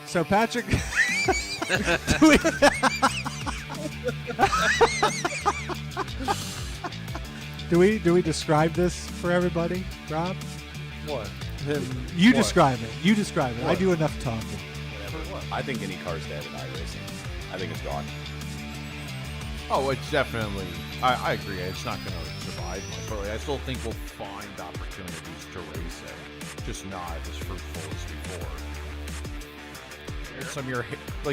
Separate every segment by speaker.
Speaker 1: So Patrick, do we describe this for everybody, Rob?
Speaker 2: What?
Speaker 1: You describe it. You describe it. What? I do enough talking.
Speaker 3: Whatever. What? I think any car's dead in iRacing. I think it's gone.
Speaker 2: Oh, it's definitely. I agree. It's not going to survive much. But I still think we'll find opportunities to race it, just not as fruitful as before.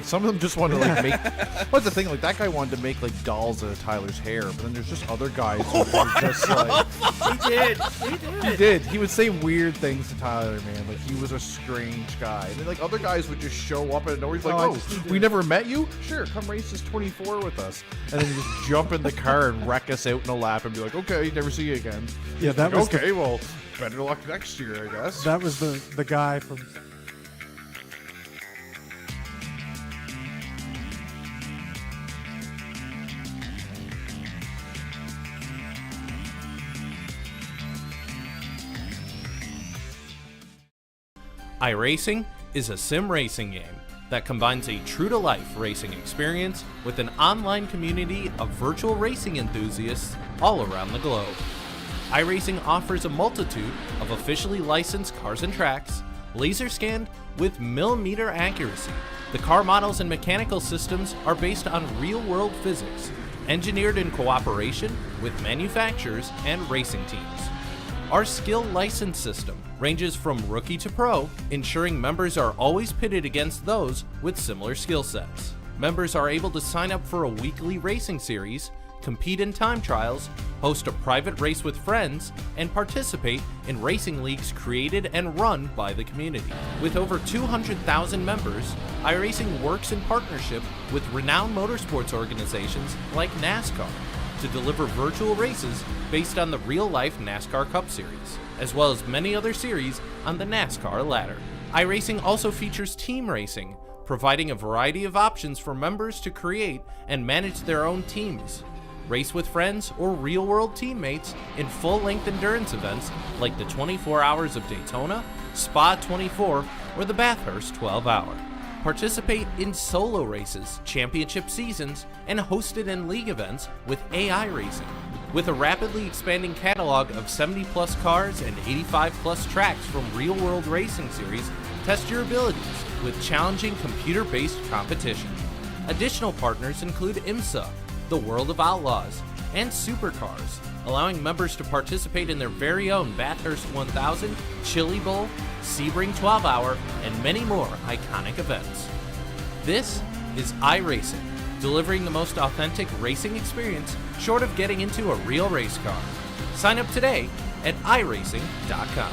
Speaker 2: Some of them just want to like make. What's the thing? Like that guy wanted to make like dolls out of Tyler's hair, but then there's just other guys who are just like. He did. He would say weird things to Tyler, man. Like he was a strange guy. And then like other guys would just show up and nowhere. He's like, "Oh, we never met you? Sure, come race this 24 with us." And then you just jump in the car and wreck us out in a lap and be like, "Okay, never see you again."
Speaker 1: Yeah, that was
Speaker 2: okay. Well, better luck next year, I guess.
Speaker 1: That was the guy from.
Speaker 4: iRacing is a sim racing game that combines a true-to-life racing experience with an online community of virtual racing enthusiasts all around the globe. iRacing offers a multitude of officially licensed cars and tracks, laser scanned with millimeter accuracy. The car models and mechanical systems are based on real-world physics, engineered in cooperation with manufacturers and racing teams. Our skill license system ranges from rookie to pro, ensuring members are always pitted against those with similar skill sets. Members are able to sign up for a weekly racing series, compete in time trials, host a private race with friends, and participate in racing leagues created and run by the community. With over 200,000 members, iRacing works in partnership with renowned motorsports organizations like NASCAR to deliver virtual races based on the real-life NASCAR Cup Series, as well as many other series on the NASCAR ladder. iRacing also features team racing, providing a variety of options for members to create and manage their own teams, race with friends or real-world teammates in full-length endurance events like the 24 Hours of Daytona, Spa 24, or the Bathurst 12-Hour. Participate in solo races, championship seasons, and hosted and league events with AI Racing. With a rapidly expanding catalog of 70-plus cars and 85-plus tracks from real-world racing series, test your abilities with challenging computer-based competition. Additional partners include IMSA, the World of Outlaws, and Supercars, allowing members to participate in their very own Bathurst 1000, Chili Bowl, Sebring 12-Hour, and many more iconic events. This is iRacing, delivering the most authentic racing experience short of getting into a real race car. Sign up today at iRacing.com.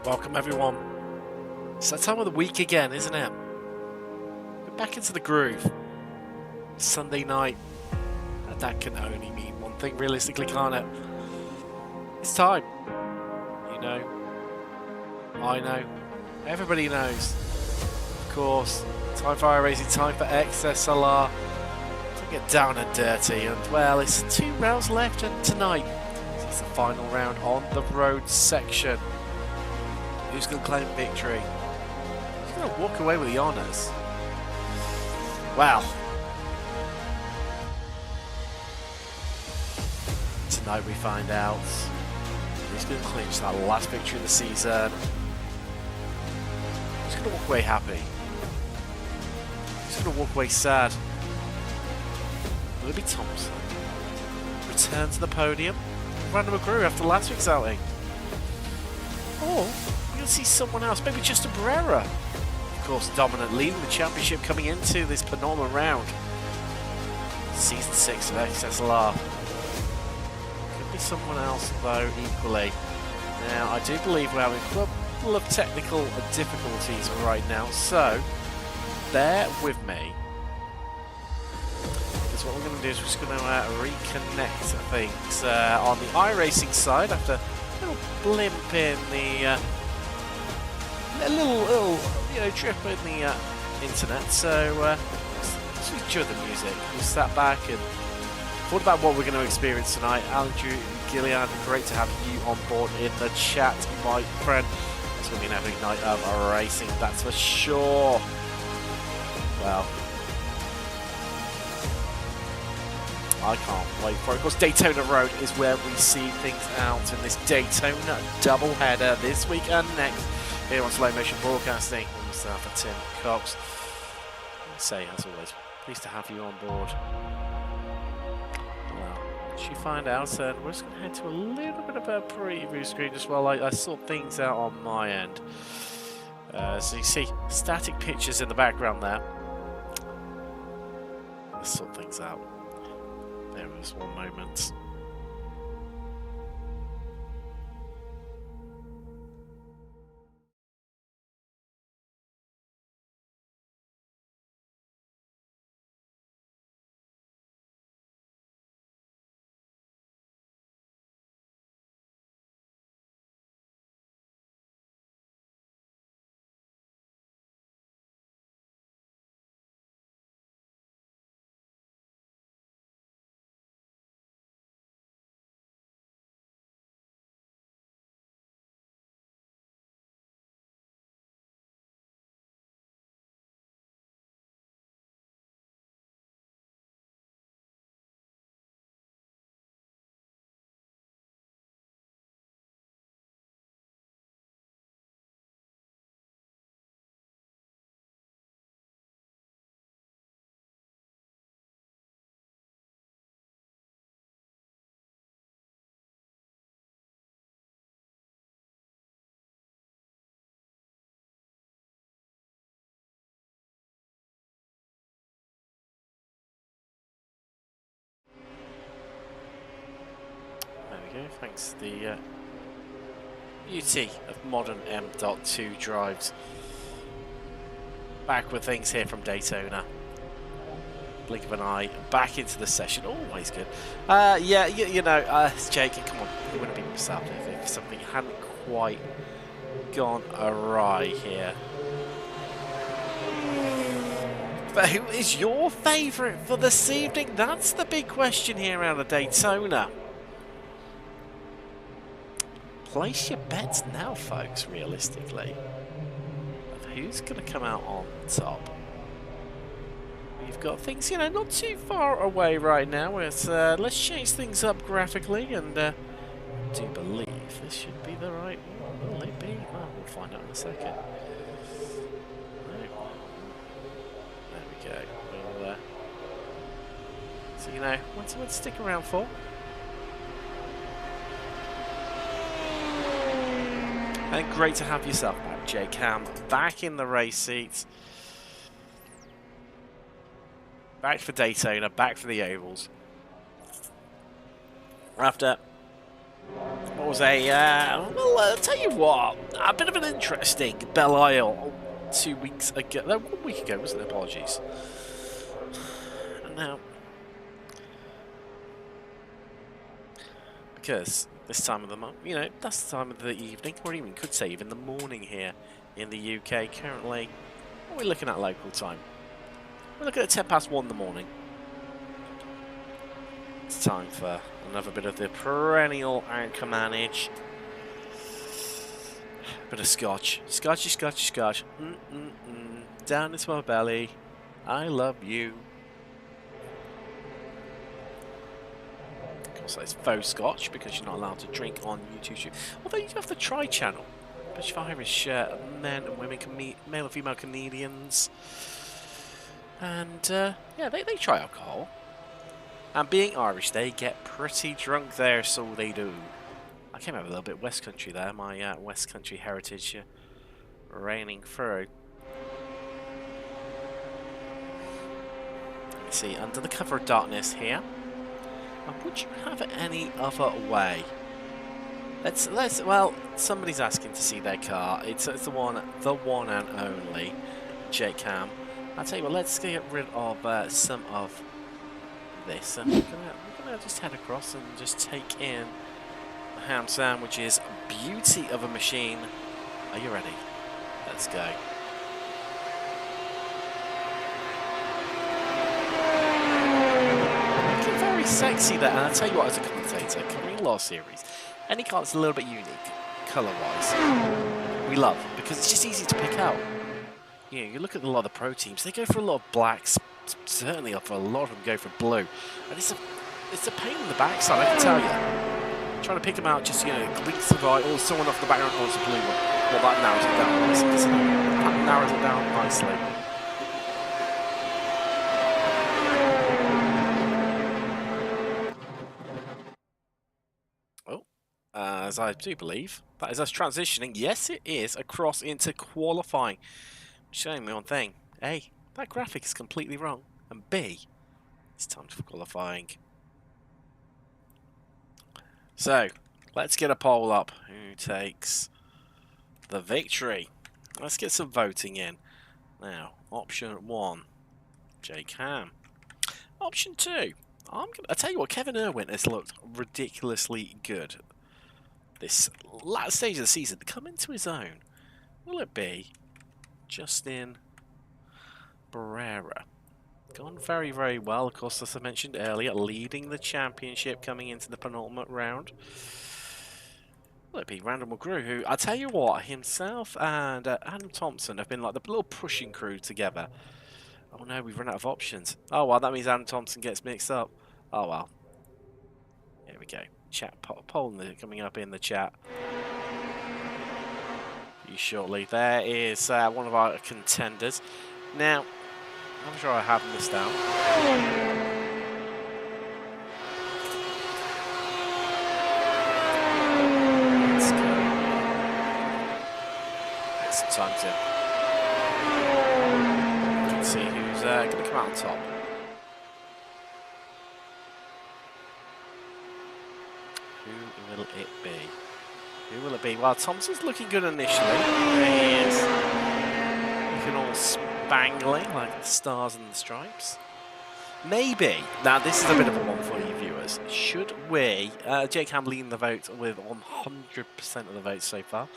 Speaker 5: Welcome everyone. It's that time of the week again, isn't it? We're back into the groove. Sunday night. And that can only mean one thing realistically, can't it? It's time. You know. I know. Everybody knows. Of course. Time for iRacing, time for XSLR. To get down and dirty. And well, it's 2 rounds left and tonight. It's the final round on the road section. Who's going to claim victory? Who's going to walk away with the honours? Well, tonight we find out who's going to clinch that last victory of the season. Who's going to walk away happy? Who's going to walk away sad? Will it be Thompson? Return to the podium? random crew after last week's outing. Or we're going to see someone else, maybe just a Barrera. Of course, dominant leading the championship coming into this penultimate round. Season 6 of XSLR. Could be someone else, though, equally. Now, I do believe we're having a couple of technical difficulties right now, so bear with me. Because what we're going to do is we're just going to reconnect things on the iRacing side after a little blimp in the a little trip in the internet. So let's enjoy the music. We sat back and thought about what we're going to experience tonight. Andrew Gillian, great to have you on board in the chat, my friend. It's going to be an epic night of racing, that's for sure. Well, I can't wait for it. Of course, Daytona Road is where we see things out in this Daytona doubleheader this week and next here on Slow Motion Broadcasting. On myself and Tim Cox. Say, as always, pleased to have you on board. Well, as you find out, we're just going to head to a little bit of a preview screen just while I sort things out on my end. So you see static pictures in the background there. Let's sort things out. There was one moment. Thanks to the beauty of modern M.2 drives. Back with things here from Daytona. Blink of an eye, back into the session. Always good. Yeah, you know, Jake, come on. You wouldn't be yourself if something hadn't quite gone awry here. But who is your favourite for this evening? That's the big question here out of Daytona. Place your bets now, folks, realistically, of who's going to come out on top. We've got things, you know, not too far away right now. Let's change things up graphically, and I do believe this should be the right one. Will it be? Well, we'll find out in a second. There we go. We'll, so, you know, what's to stick around for? And great to have yourself back, Jake Ham, back in the race seats. Back for Daytona, back for the ovals. After what was well, I'll tell you what, a bit of an interesting Belle Isle 2 weeks ago. No, 1 week ago, wasn't it? Apologies. Now, because this time of the month, you know, that's the time of the evening, or even could say even the morning here in the UK. Currently, what are we looking at local time? We're looking at 1:10 in the morning. It's time for another bit of the perennial anchor manage. Bit of scotch. Scotchy, scotchy, scotch. Down into my belly. I love you. So it's faux scotch because you're not allowed to drink on YouTube. Although you do have the Try channel, which for Irish men and women, male and female comedians, and yeah, they try alcohol. And being Irish, they get pretty drunk there, so they do. I came out a little bit West Country there, my West Country heritage raining through. Let me see, under the cover of darkness here. And would you have it any other way? Well, somebody's asking to see their car. It's the one and only Jake Ham. I'll tell you what, let's get rid of some of this, and we're gonna just head across and just take in the ham sandwiches. Beauty of a machine. Are you ready? Let's go. Looking very sexy there, and I'll tell you what, as a commentator, covering a lot of series, any car that's a little bit unique, colour-wise, we love, because it's just easy to pick out. You know, you look at a lot of the pro teams, they go for a lot of blacks, certainly for a lot of them go for blue. And it's a pain in the backside, I can tell you. Trying to pick them out, just, you know, blinks of eye, or someone off the background, oh, it's a blue one. Well, that narrows it down nicely. That narrows it down nicely. Oh, as I do believe, that is us transitioning. Yes, it is, across into qualifying. Showing me one thing. A, that graphic is completely wrong. And B, it's time for qualifying. So, let's get a poll up. Who takes the victory? Let's get some voting in. Now, option 1, Jake Ham. Option 2, I tell you what, Kevin Irwin has looked ridiculously good this last stage of the season to come into his own. Will it be Justin Barrera? Gone very, very well, of course, as I mentioned earlier, leading the championship coming into the penultimate round. Will it be Randall McGrew, who, I tell you what, himself and Adam Thompson have been like the little pushing crew together. Oh no, we've run out of options. Oh well, that means Adam Thompson gets mixed up. Oh well. Here we go. Chat poll coming up in the chat. Shortly. There is one of our contenders. Now, I'm sure I have missed out. Let's go. Get some times in. You can see who's going to come out on top. Who will it be? Who will it be? Well, Thompson's looking good initially. There he is. Looking all spangly, like the stars and the stripes. Maybe. Now, this is a bit of a one for you viewers. Should we... Jake Ham leading the vote with 100% of the votes so far.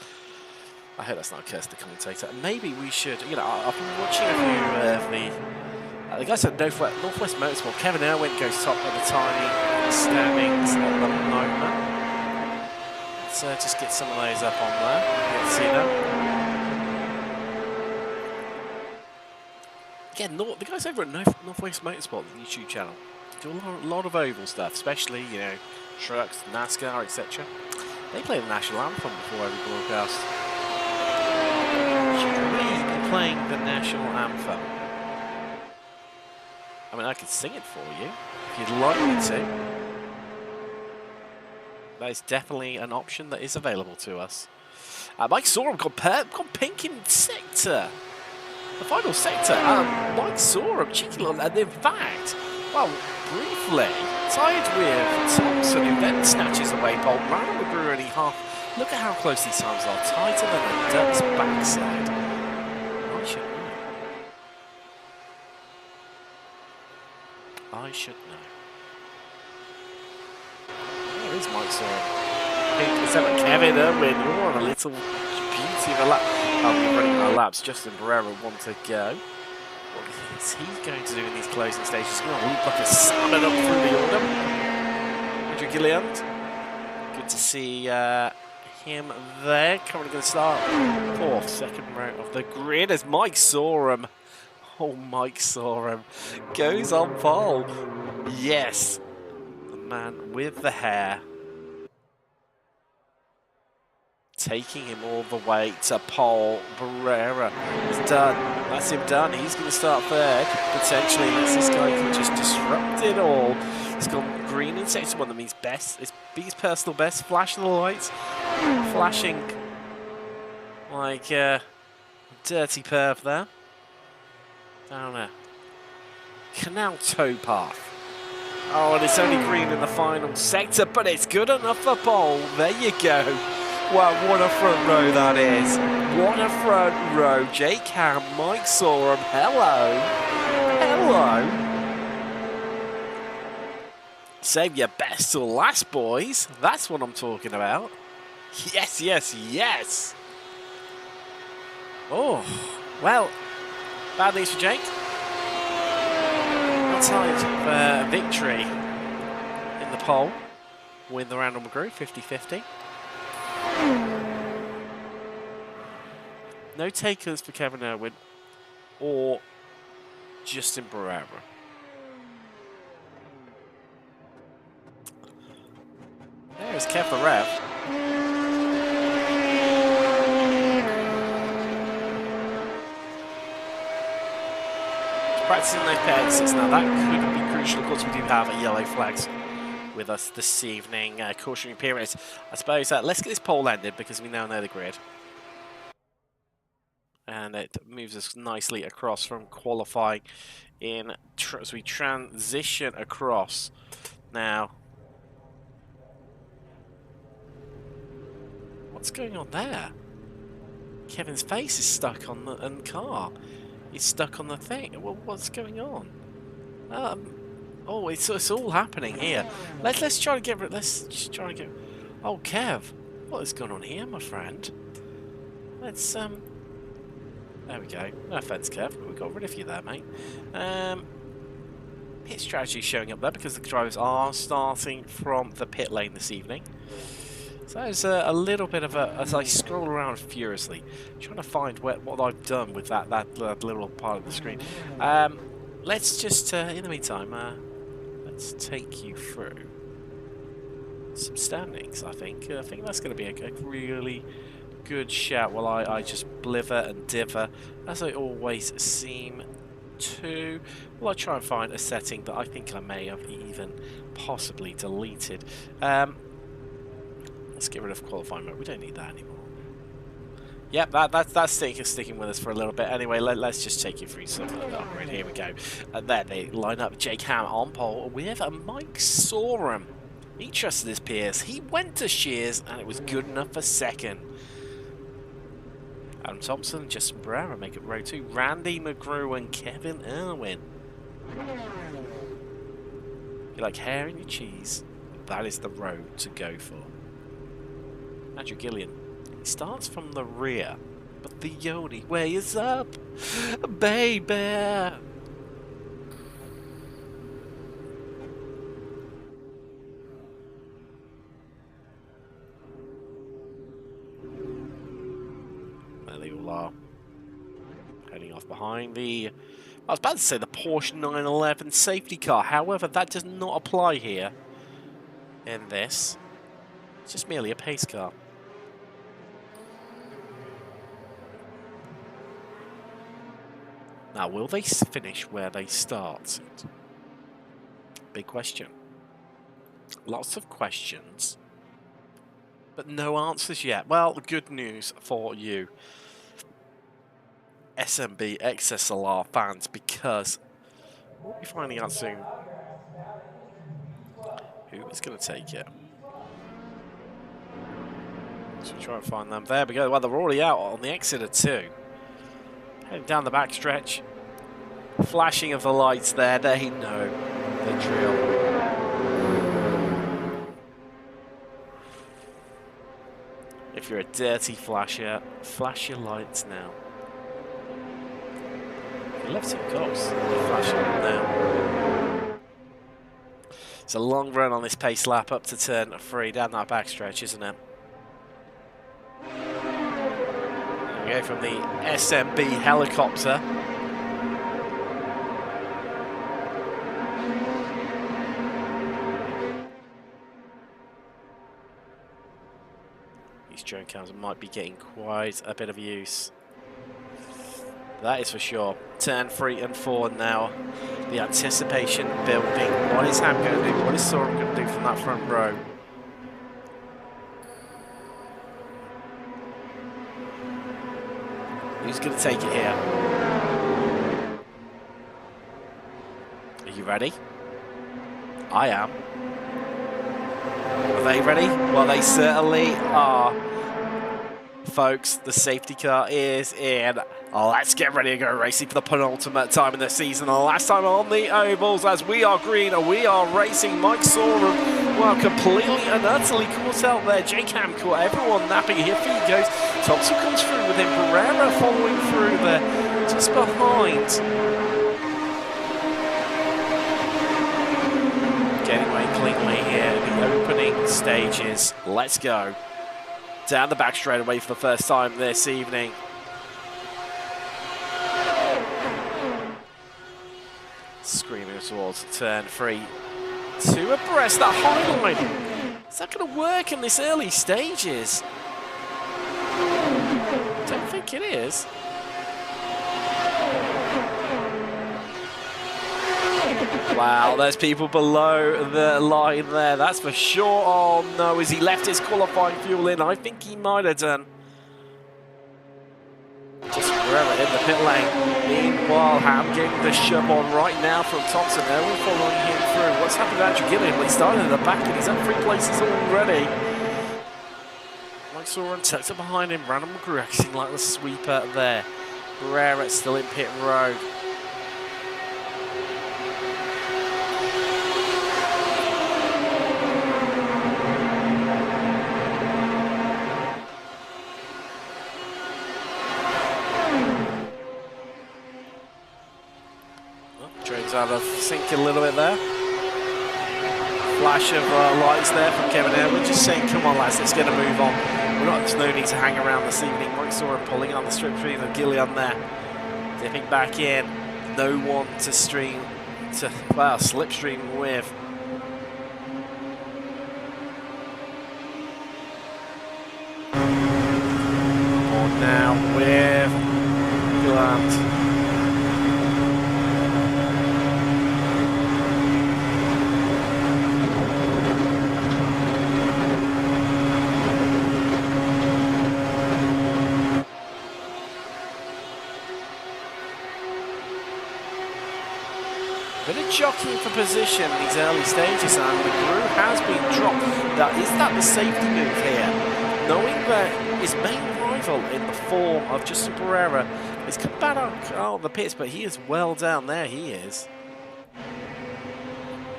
Speaker 5: I hope that's not a curse to the commentator. Maybe we should... You know, I've been watching a few of the guys at Northwest Motorsport. Kevin Irwin goes top of the tiny standings at the moment. Just get some of those up on there. Let's see them. Again, the guys over at Northwest Motorsport, the YouTube channel, do a lot of oval stuff, especially, you know, trucks, NASCAR, etc. They play the national anthem before every broadcast. Should we be playing the national anthem? I mean, I could sing it for you if you'd like me to. That is definitely an option that is available to us. Mike Sorum got pink in sector. The final sector. Mike Sorum, cheeky little, and in fact, well, briefly tied with Thompson, who then snatches away pole. Randall McGrew only half. Look at how close these times are. Tighter than a duck's backside. I should know. I should know. There's Mike Sorum. Pink is that Kevin Irwin. You're on a little beauty of a lap. I'll be running our laps. Justin Barrera want to go. What is he going to do in these closing stages? He's going to leap like a salmon up through the autumn. Andrew Gilliland. Good to see him there. Currently going to start fourth, second row of the grid as Mike Sorum. Oh, Mike Sorum goes on pole. Yes. The man with the hair. Taking him all the way to pole. Barrera is done. That's him done. He's going to start third. Potentially, unless this guy can just disrupt it all. It's gone green in sector 1. That means best. It's B's personal best. Flashing the lights. Flashing like dirty perv there. Down a canal towpath. Oh, and it's only green in the final sector, but it's good enough for pole. There you go. Wow, what a front row that is. What a front row. Jake Ham, Mike Sorum. Hello. Hello. Save your best till last, boys. That's what I'm talking about. Yes, yes, yes. Oh, well, bad news for Jake. Tied victory in the poll. Win the random group, 50-50. No takers for Kevin Irwin or Justin Barrera. There's Kev the Rev. Practicing those pair exits now. That could be crucial. Of course, we do have yellow flags with us this evening. Cautionary periods. I suppose let's get this poll ended because we now know the grid. And it moves us nicely across from qualifying in as we transition across. Now, what's going on there? Kevin's face is stuck on the car. He's stuck on the thing. Well, what's going on? Oh, it's all happening here. Let's try to get rid. Let's just try to get. Oh, Kev, what is going on here, my friend? Let's There we go. No offense, Kev, but we got rid of you there, mate. Pit strategy showing up there because the drivers are starting from the pit lane this evening. So there's a little bit of a, as I scroll around furiously, trying to find what I've done with that little part of the screen. Let's just, in the meantime, let's take you through some standings, I think. I think that's going to be a really good shout while I just blither and dither, as I always seem to. Well, I'll try and find a setting that I think I may have even possibly deleted. Let's get rid of qualifying mode. We don't need that anymore. Yep, that's sticking with us for a little bit. Anyway, let's just take you through some of the upgrade. Here we go. There they line up Jake Ham on pole with Mike Sorum. He trusted his peers. He went to Shears, and it was good enough for second. Adam Thompson and Justin Barrera make it row 2. Randy McGrew and Kevin Irwin. You like hair in your cheese? That is the road to go for. Andrew Gillian. He starts from the rear, but the Yoni way is up, baby. There they all are. Heading off behind the, I was about to say the Porsche 911 safety car. However, that does not apply here in this. It's just merely a pace car. Now, will they finish where they started? Big question. Lots of questions, but no answers yet. Well, good news for you, SMB XSLR fans, because we'll be finding out soon who is going to take it. So try and find them. There we go. Well, they're already out on the exit of 2. Heading down the back stretch. Flashing of the lights there. They know the drill. If you're a dirty flasher, flash your lights now. If you love some cops, flash them now. It's a long run on this pace lap up to turn 3 down that back stretch, isn't it? There we go from the SMB helicopter. These drone cams might be getting quite a bit of use. That is for sure. Turn 3 and 4 now. The anticipation building. What is Ham going to do? What is Soren going to do from that front row? Who's going to take it here? Are you ready? I am. Are they ready? Well, they certainly are. Folks, the safety car is in. Let's get ready to go racing for the penultimate time in the season. The last time on the ovals as we are green and we are racing. Mike Soren, well, completely and utterly caught out there. Jake Ham caught everyone napping. Here he goes. Thompson comes through with him. Pereira following through there, just behind. Getting away cleanly here in the opening stages. Let's go. Down the back straightaway for the first time this evening. Screaming towards turn 3. 2 abreast, that high line. Is that going to work in this early stages? Don't think it is. Wow, there's people below the line there, that's for sure. Oh no, has he left his qualifying fuel in? I think he might have done. Just Pereira in the pit lane. Meanwhile, Ham getting the shove on right now from Thompson. Everyone following him through. What's happened to Andrew Gillian? Well, he started at the back and he's up 3 places already. Mike Soren tucks it behind him. Brandon McGrew acting like the sweeper there. Pereira still in pit road. Out of sync a little bit there. Flash of lights there from Kevin Edwards, just saying, come on lads, let's get a move on. There's no need to hang around this evening. Mike Soren pulling on the strip stream of Gillian there. Dipping back in. No one to slipstream with. On now with Gillian. Bit of jockeying for position in these early stages, and McGrew has been dropped. Is that the safety move here? Knowing that his main rival in the form of Justin Pereira is come back out of the pits, but he is well down there. He is.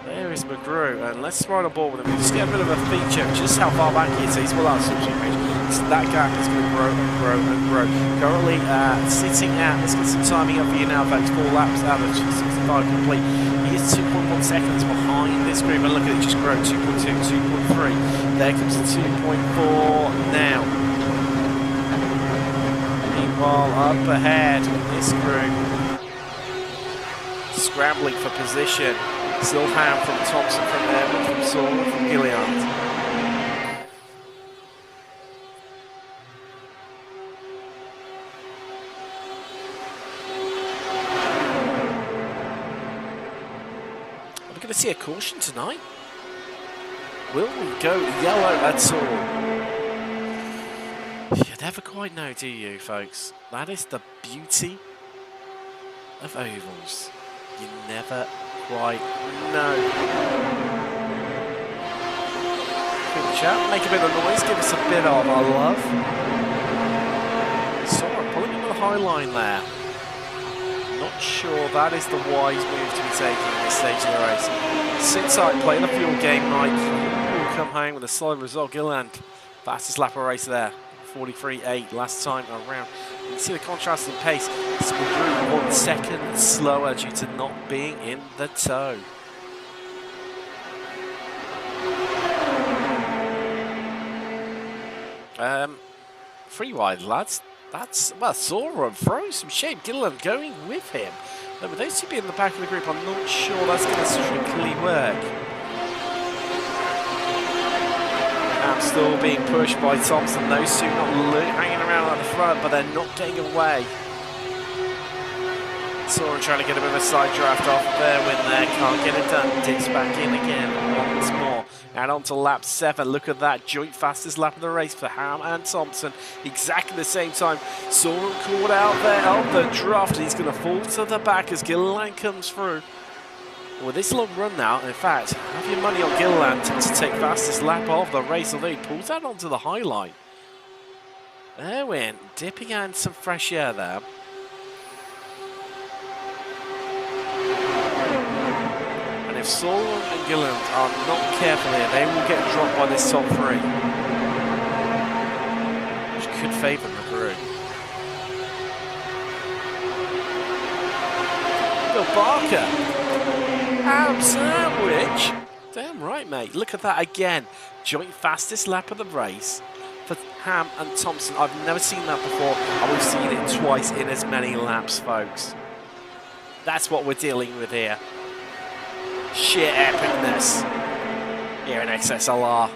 Speaker 5: There is McGrew, and let's ride a ball with him. We'll just get a bit of a feature of just how far back he is. He's well out of substitute range. So that gap is going to grow and grow and grow. Currently sitting at, let's get some timing up for you now, folks. 4 laps out of 65 complete. He is 2.1 seconds behind this group, and look at it just grow. 2.2, 2.3. There comes the 2.4 now. Meanwhile, up ahead, this group scrambling for position. Still Ham from Thompson, from Edwards, from Soren, from Gillian. Are we going to see a caution tonight? Will we go yellow at all? You never quite know, do you, folks? That is the beauty of ovals. You never quite know. Chat, make a bit of noise, give us a bit of our love. Soren pulling into the high line there. Not sure that is the wise move to be taking in this stage of the race. Sit tight, play the fuel game, Mike. We'll come home with a solid result. Gillian, fastest lap of race there. 43.8 last time around. You can see the contrast in pace. It's McGrew 1 second slower due to not being in the tow. Free wide, lads. That's, well, Soren throws some shape. Gillian going with him. But with those two being in the back of the group, I'm not sure that's going to strictly work. I'm still being pushed by Thompson. Those two not hanging around at the front, but they're not getting away. Soren trying to get a bit of a side draft off there, win there, can't get it done, dips back in again once more. And on to lap 7, look at that, joint fastest lap of the race for Ham and Thompson. Exactly the same time, Soren caught out there on the draft, he's going to fall to the back as Gilliland comes through. With this long run now, in fact, have your money on Gilliland to take fastest lap of the race, although he pulls that onto the high line. There we went, dipping out some fresh air there. If Soren and Gilliland are not careful here, they will get dropped by this top 3. Which could favour Macaroon. Bill Barker. Ham sandwich. Damn right, mate. Look at that again. Joint fastest lap of the race for Ham and Thompson. I've never seen that before, and we've seen it twice in as many laps, folks. That's what we're dealing with here. Sheer epicness here in XSLR.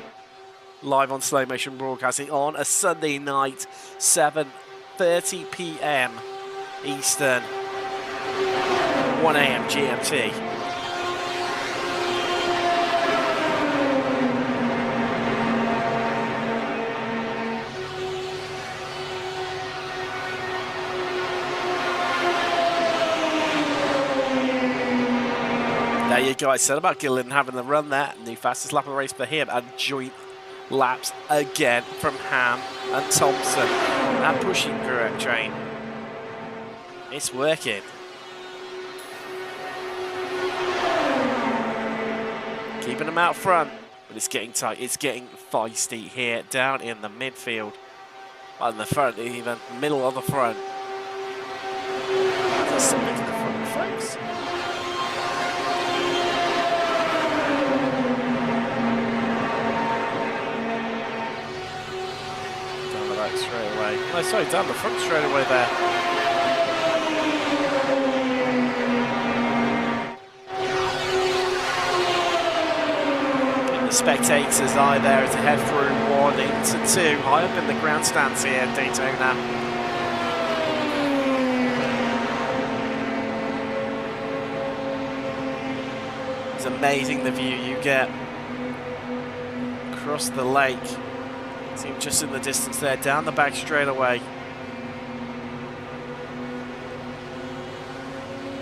Speaker 5: Live on slow motion broadcasting on a Sunday night, 7:30 p.m. Eastern, 1 a.m. GMT. There you go, I said about Gilliland having the run there, the fastest lap of the race for him, and joint laps again from Ham and Thompson. And pushing correct train. It's working. Keeping them out front, but it's getting tight. It's getting feisty here down in the midfield. Well, in the front, even middle of the front. There's something in the front, folks. Straight away. No, sorry, down the front straight away there. And the spectators' eye there as they head through 1 into 2, high up in the grandstands here at Daytona. It's amazing the view you get across the lake. See him just in the distance there, down the back straight away.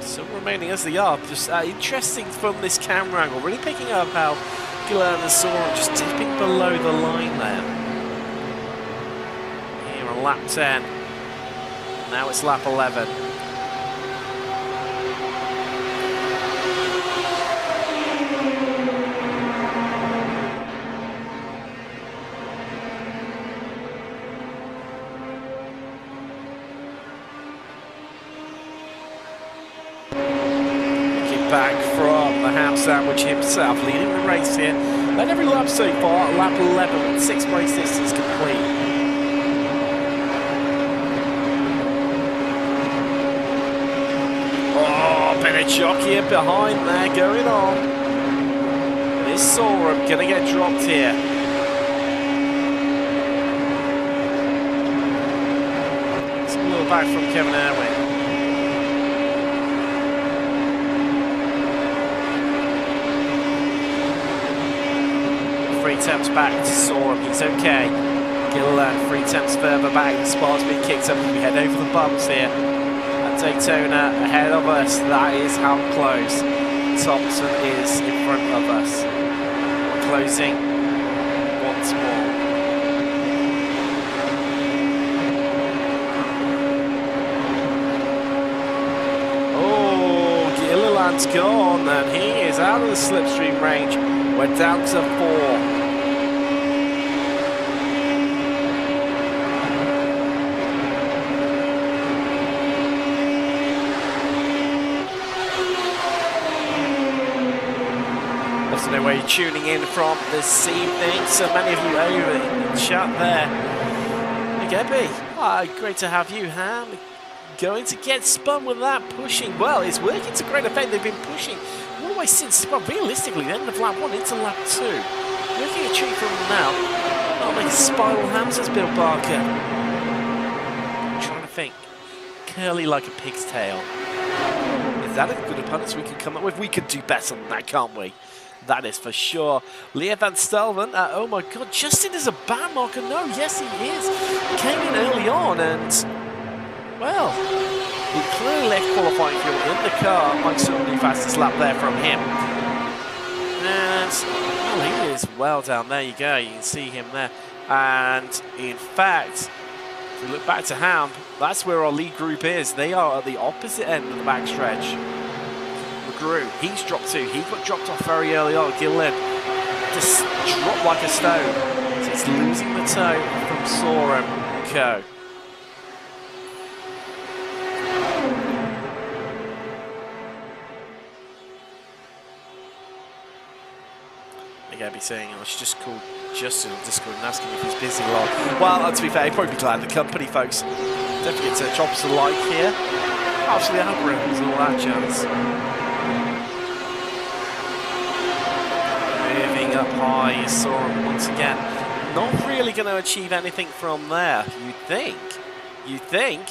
Speaker 5: Still remaining as they are. Just interesting from this camera angle. Really picking up how Gilliland and Soren just dipping below the line there. Here on lap 10. Now it's lap 11. Back from the ham sandwich himself, leading the race here. Led every lap so far, lap 11, 6 race distance complete. Oh, bit of jockey behind there going on. Is Soren gonna get dropped here? It's a little back from Kevin Irwin. 3 attempts back to Soren, he's okay. Gilliland 3 attempts further back, the spot's been kicked up as we head over the bumps here. And Daytona ahead of us, that is how close Thompson is in front of us. Closing once more. Oh, Gilliland's gone and he is out of the slipstream range. We're down to 4. Let us know where you're tuning in from this evening. So many of you over in the chat there. Hey Gabby, great to have you, Ham. Going to get spun with that pushing. Well, it's working to great effect. They've been pushing all the way since, well, realistically, the end of lap 1 into lap 2. Looking a treat from them now. Not make spiral hams as Bill Barker. I'm trying to think. Curly like a pig's tail. that as good opponents we could come up with? We could do better than that, can't we? That is for sure. Leah Van Stelven, oh my god, Justin is a bad marker. No, yes he is. Came in early on and, well, he clearly left qualifying fuel in the car. Mike certainly fastest lap there from him. And, well, he is well down. There you go, you can see him there. And, in fact, if we look back to Ham, that's where our lead group is. They are at the opposite end of the backstretch. McGrew, he's dropped too. He got dropped off very early on. Gillen just dropped like a stone. So it's losing the toe from Sorum and Co. I gotta be saying, I was just called Justin on Discord and asking if he's busy a lot. Well, to be fair, he'd probably be glad of the company, folks. Don't forget to drop us a like here. Obviously, the algorithms and all that jazz. Moving up high, you saw him once again. Not really going to achieve anything from there. You think? You think?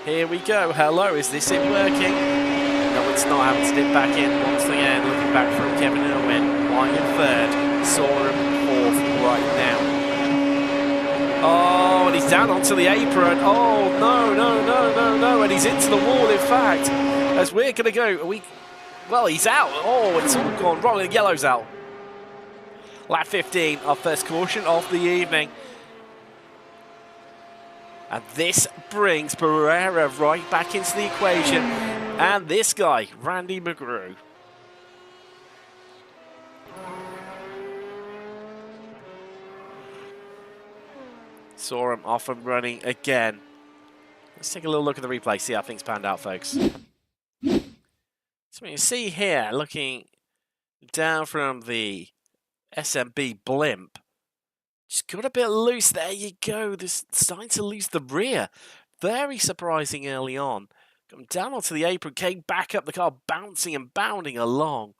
Speaker 5: Here we go. Hello, is this it working? No, it's not. Having to dip back in once again. Looking back from Kevin Irwin. Lying in third. Saw him fourth right now. Oh, and he's down onto the apron. Oh, no, no, no, no, no. And he's into the wall, in fact. As we're going to go. Well, he's out. Oh, it's all gone wrong. The yellow's out. Lap 15, our first caution of the evening. And this brings Barrera right back into the equation. And this guy, Randy McGrew. Saw him off and running again. Let's take a little look at the replay, see how things panned out, folks. So you see here, looking down from the SMB blimp, just got a bit loose. There you go. This starting to lose the rear. Very surprising early on. Come down onto the apron, came back up the car, bouncing and bounding along.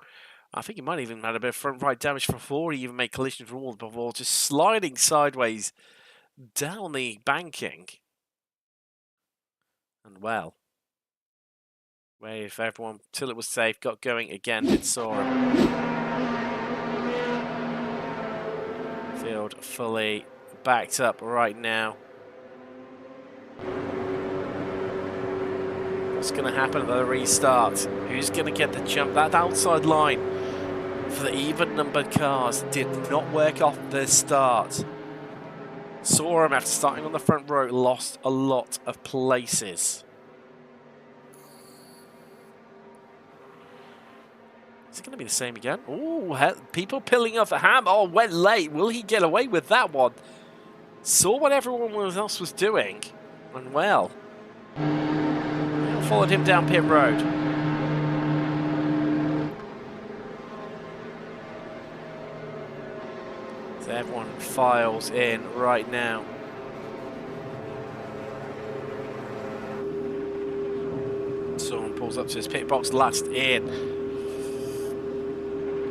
Speaker 5: I think he might have even had a bit of front right damage before he even made collisions with walls before, just sliding sideways down the banking. And well, wave everyone till it was safe, got going again, did saw him. Field fully backed up right now. What's going to happen at the restart? Who's going to get the jump? That outside line for the even numbered cars did not work off the start. Saw him after starting on the front row, lost a lot of places. Is it going to be the same again? Oh, people peeling off the Ham. Oh, went late. Will he get away with that one? Saw what everyone else was doing. And well, followed him down pit road. So everyone files in right now. Someone pulls up to his pit box, last in.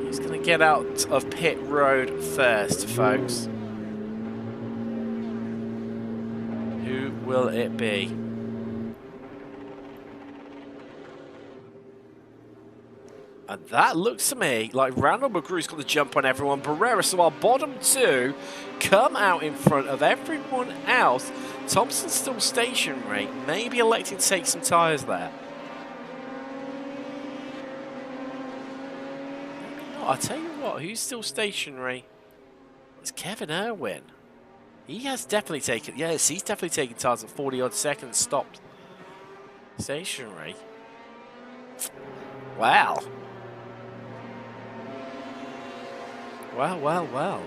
Speaker 5: He's going to get out of pit road first, folks. Who will it be? And that looks to me like Randall McGrew's got the jump on everyone. Barrera, so our bottom two come out in front of everyone else. Thompson's still stationary, maybe electing to take some tyres there. I'll tell you what, who's still stationary? It's Kevin Irwin. He has definitely taken, yes, he's definitely taken tyres at 40 odd seconds, stopped stationary. Wow. Well, well, well.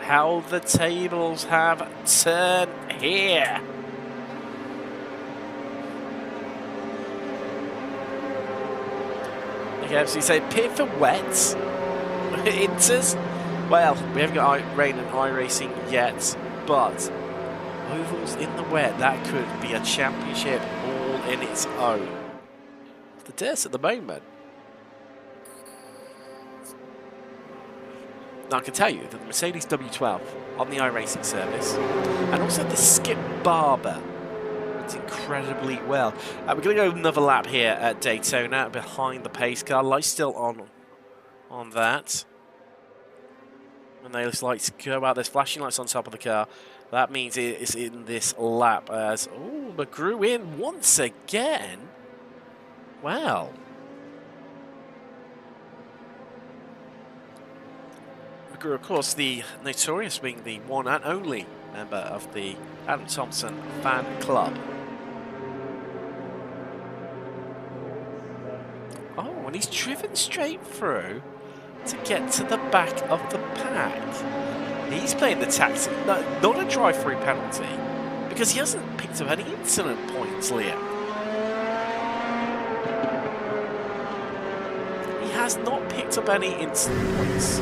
Speaker 5: How the tables have turned here. Okay, so you say pit for wets. Inters. Well, we haven't got rain and iRacing yet, but ovals in the wet, that could be a championship all in its own. The dirt's at the moment. Now I can tell you that the Mercedes W12 on the iRacing service, and also the Skip Barber It's incredibly well. We're going to go another lap here at Daytona behind the pace car. Lights still on that. When those lights go out, there's flashing lights on top of the car. That means it is in this lap as... Oh, McGrew in once again. Wow. McGrew, of course, the notorious being the one and only member of the Adam Thompson fan club. Oh, and he's driven straight through to get to the back of the pack. He's playing the taxi, not a drive-through penalty, because he hasn't picked up any incident points, Liam. He has not picked up any incident points.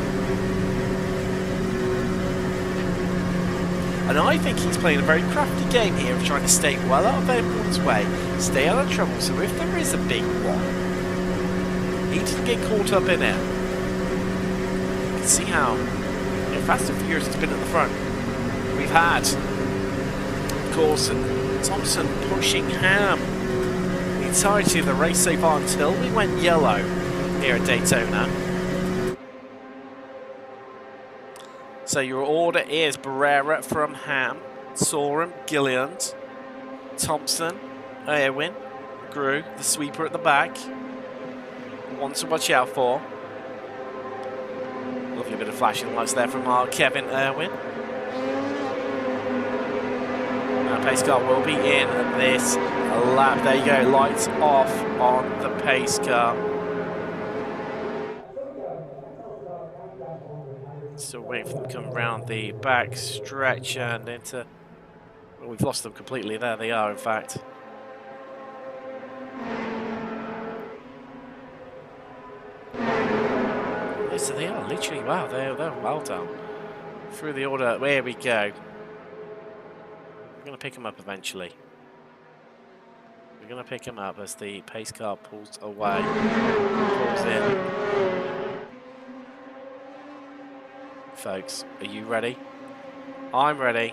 Speaker 5: And I think he's playing a very crafty game here of trying to stay well out of everyone's way, stay out of trouble, so if there is a big one, he doesn't get caught up in it. You can see how Fast and Furious has been at the front. We've had, of course, Thompson pushing Ham the entirety of the race so far until we went yellow here at Daytona. So your order is Barrera from Ham, Sorum, Gilliland, Thompson, Irwin, Grew, the sweeper at the back. One to watch out for. Lovely bit of flashing lights there from our Kevin Irwin. Now pace car will be in this lap. There you go, lights off on the pace car. Still waiting for them to come around the back stretch and into... Well, we've lost them completely. There they are, in fact. So they are literally, wow, they're well done. Through the order, there we go. We're going to pick them up eventually. We're going to pick them up as the pace car pulls away, pulls in. Folks, are you ready? I'm ready.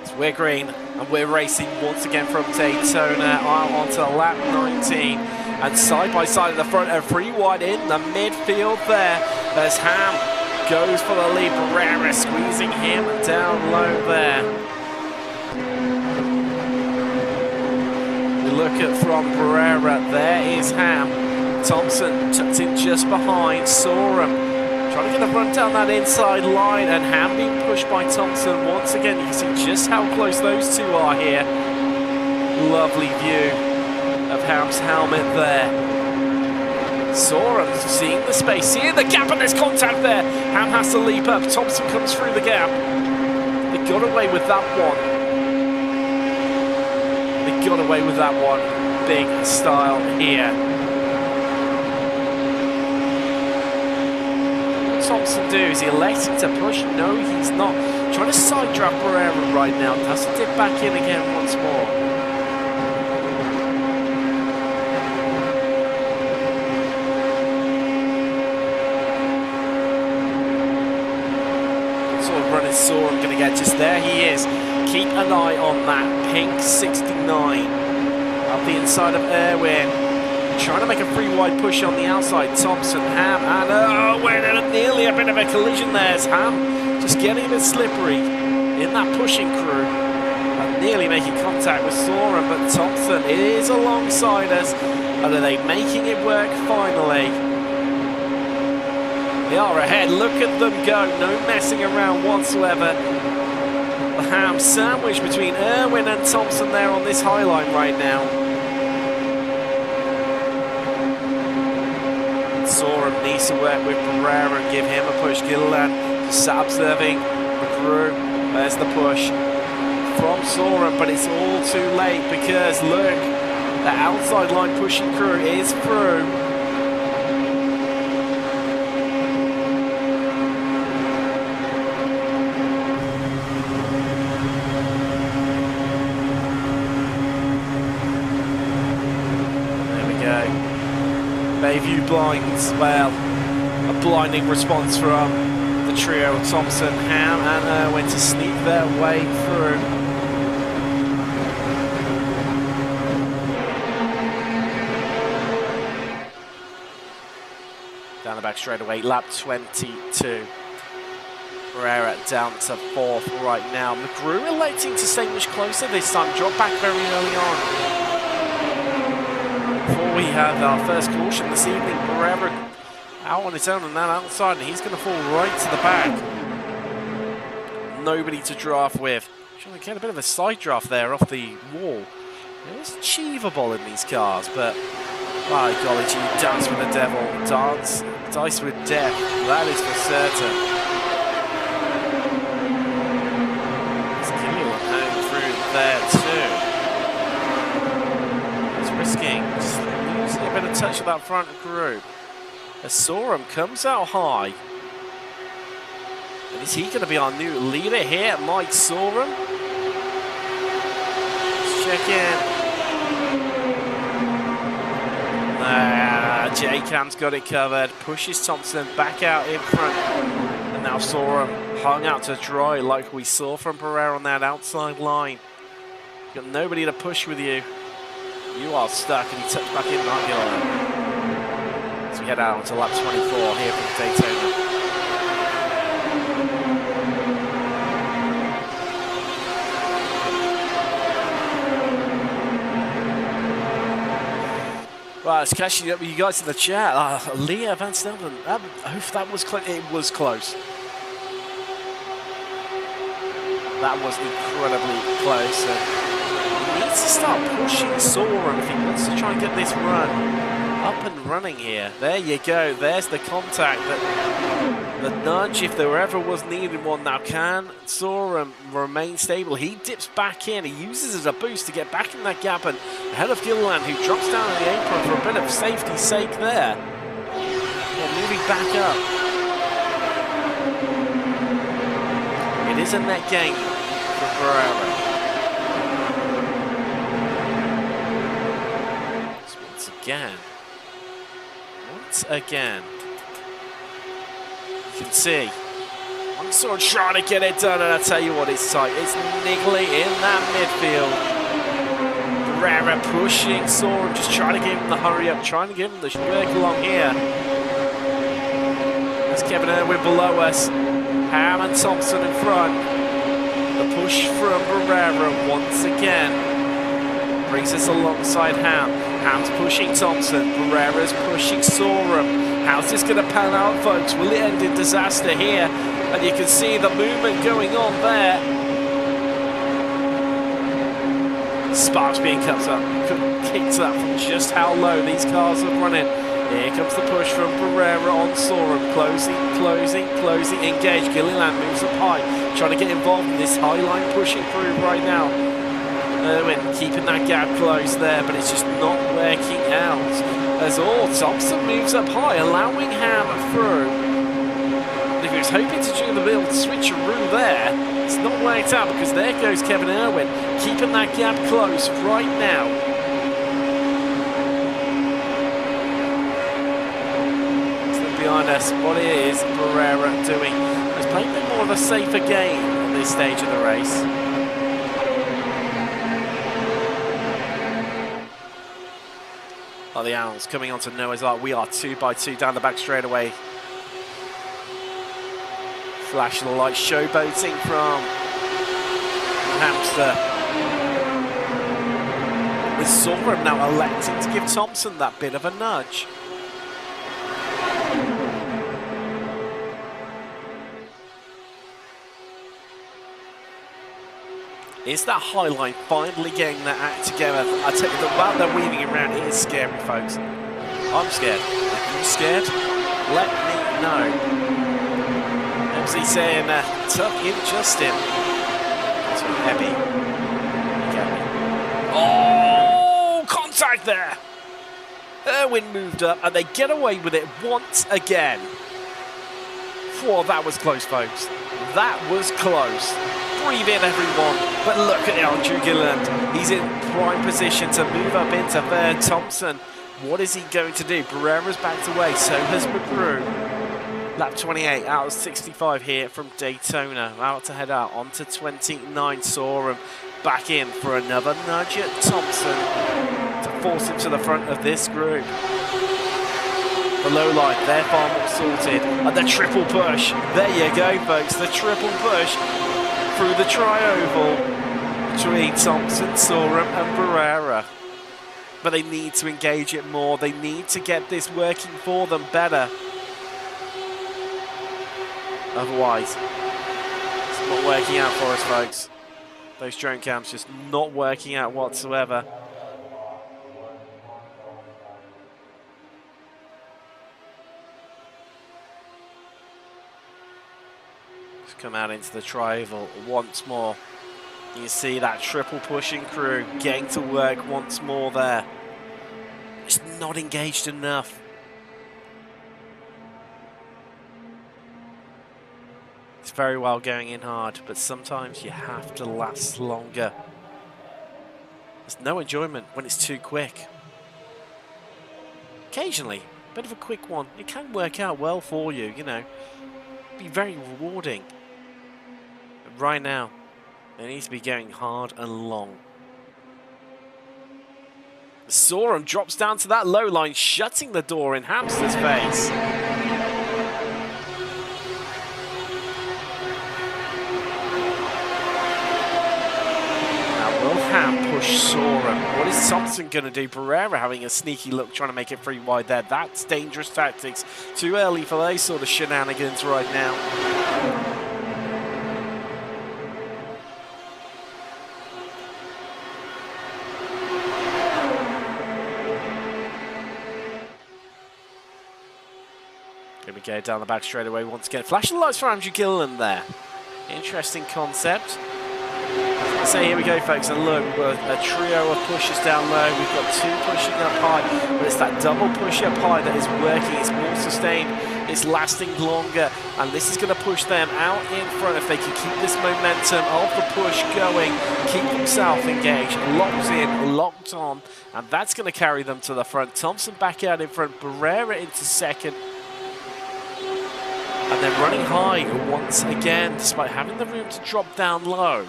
Speaker 5: So we're green and we're racing once again from Daytona onto lap 19. And side by side at the front and 3 wide in the midfield there as Ham goes for the lead. Barrera squeezing him down low there. We look at from Barrera, there is Ham. Thompson tucked in just behind Sorum. Trying to get the front down that inside line, and Ham being pushed by Thompson once again. You can see just how close those two are here. Lovely view of Ham's helmet there. Sorum seeing the space, seeing the gap, and there's contact there. Ham has to leap up. Thompson comes through the gap. They got away with that one. They got away with that one. Big style here. Thompson do? Is he electing to push? No, he's not. Trying to side draft Barrera right now. Has to dip back in again once more. Sort of running Sorum going to get just there. He is. Keep an eye on that pink 69 up the inside of Irwin. Trying to make a free wide push on the outside. Thompson, Ham, and we're nearly a bit of a collision there. It's Ham just getting a bit slippery in that pushing crew and nearly making contact with Sorum, but Thompson is alongside us. And are they making it work finally? They are ahead. Look at them go. No messing around whatsoever. The Ham sandwich between Irwin and Thompson there on this high line right now. Sorum needs to work with Barrera and give him a push. Gilliland just sat observing McGrew. There's the push from Sorum, but it's all too late because look, the outside line pushing crew is through. Bayview blinds, well, a blinding response from the trio of Thompson, Ham and Irwin to sneak their way through. back straightaway. Lap 22. Pereira down to 4th right now. McGrew electing to stay much closer this time. Drop back very early on. Before we have our first caution this evening, Pereira out on his own on that outside, and he's going to fall right to the back. Nobody to draft with. Trying to get a bit of a side draft there off the wall. It's achievable in these cars, but by golly gee, dance with the devil, dice with death, that is for certain. It's Gillian home through there too. He's risking just losing a bit of touch of that front group. As Sorum comes out high. And is he going to be our new leader here, Mike Sorum? Let's check in. J-Cam's got it covered. Pushes Thompson back out in front. And now Sorum hung out to dry like we saw from Pereira on that outside line. You've got nobody to push with you. You are stuck, and he tucks back in Marguerite. As we head out onto lap 24 here from Daytona. Right, let's catch you up with you guys in the chat. Leah Van Stelden, that was close. It was close. That was incredibly close. He needs to start pushing Sorum if he wants to try and get this run up and running here. There you go. There's the contact, the nudge, if there ever was needed one. Now, can Sorum remain stable? He dips back in. He uses it as a boost to get back in that gap and ahead of Gilliland, who drops down on the apron for a bit of safety's sake there. Yeah, moving back up. It is a net gain for Pereira. So once again, you can see Mansour trying to get it done, and I tell you what, it's tight. It's niggly in that midfield. Pereira pushing Sorum, just trying to give him the hurry up, trying to give him the work along here. There's Kevin Irwin below us. Ham and Thompson in front. The push from Pereira once again brings us alongside Ham. Ham's pushing Thompson. Pereira's pushing Sorum. How's this going to pan out, folks? Will it end in disaster here? And you can see the movement going on there. Sparks being kicked up from just how low these cars are running. Here comes the push from Pereira on Sorum. Closing. Engage. Gilliland moves up high. Trying to get involved in this high line pushing through right now. Irwin keeping that gap close there, but it's just not working out. As Thompson moves up high, allowing Ham through. And if he was hoping to do the little switcheroo there, it's not worked out because there goes Kevin Irwin, keeping that gap close right now. Still behind us, what is Pereira doing? He's playing a bit more of a safer game at this stage of the race. The Owls coming onto Noah's Ark. We are 2 by 2 down the back straightaway. Flash of the light, showboating from Hamster. With Sorum now electing to give Thompson that bit of a nudge. Is that high line finally getting that act together? I tell you, the while they're weaving around, it is scary, folks. I'm scared. Are you scared? Let me know. MC saying, tuck in Justin. Too heavy. Oh, contact there. Irwin moved up, and they get away with it once again. Whoa, that was close, folks. That was close. Breathe in, everyone. But look at Andrew Gilliland. He's in prime position to move up into third. Thompson, what is he going to do? Pereira's backed away, so has McGrew. Lap 28 out of 65 here from Daytona. Out to head out onto 29. Sorum back in for another nudge at Thompson to force him to the front of this group. The low line, they're far more sorted. And the triple push. There you go, folks. The triple push through the tri-oval between Thompson, Sorum and Barrera. But they need to engage it more. They need to get this working for them better. Otherwise, it's not working out for us, folks. Those drone cams just not working out whatsoever. Come out into the tri-oval once more. You see that triple pushing crew getting to work once more there. It's not engaged enough. It's very well going in hard, but sometimes you have to last longer. There's no enjoyment when it's too quick. Occasionally, a bit of a quick one, it can work out well for you, you know. Be very rewarding. Right now, it needs to be going hard and long. Sorum drops down to that low line, shutting the door in Hamster's face. Now, will Ham push Sorum? What is Thompson going to do? Barrera having a sneaky look, trying to make it free wide there. That's dangerous tactics. Too early for those sort of shenanigans right now. Here we go, down the back straight away once again. Flashing lights for Andrew Gilliland there. Interesting concept. So here we go, folks, and look, we've got a trio of pushes down low. We've got two pushing up high, but it's that double push up high that is working. It's more sustained, it's lasting longer, and this is going to push them out in front. If they can keep this momentum of the push going, keep themselves engaged, locked in, locked on, and that's going to carry them to the front. Thompson back out in front, Barrera into second. And then running high once again, despite having the room to drop down low.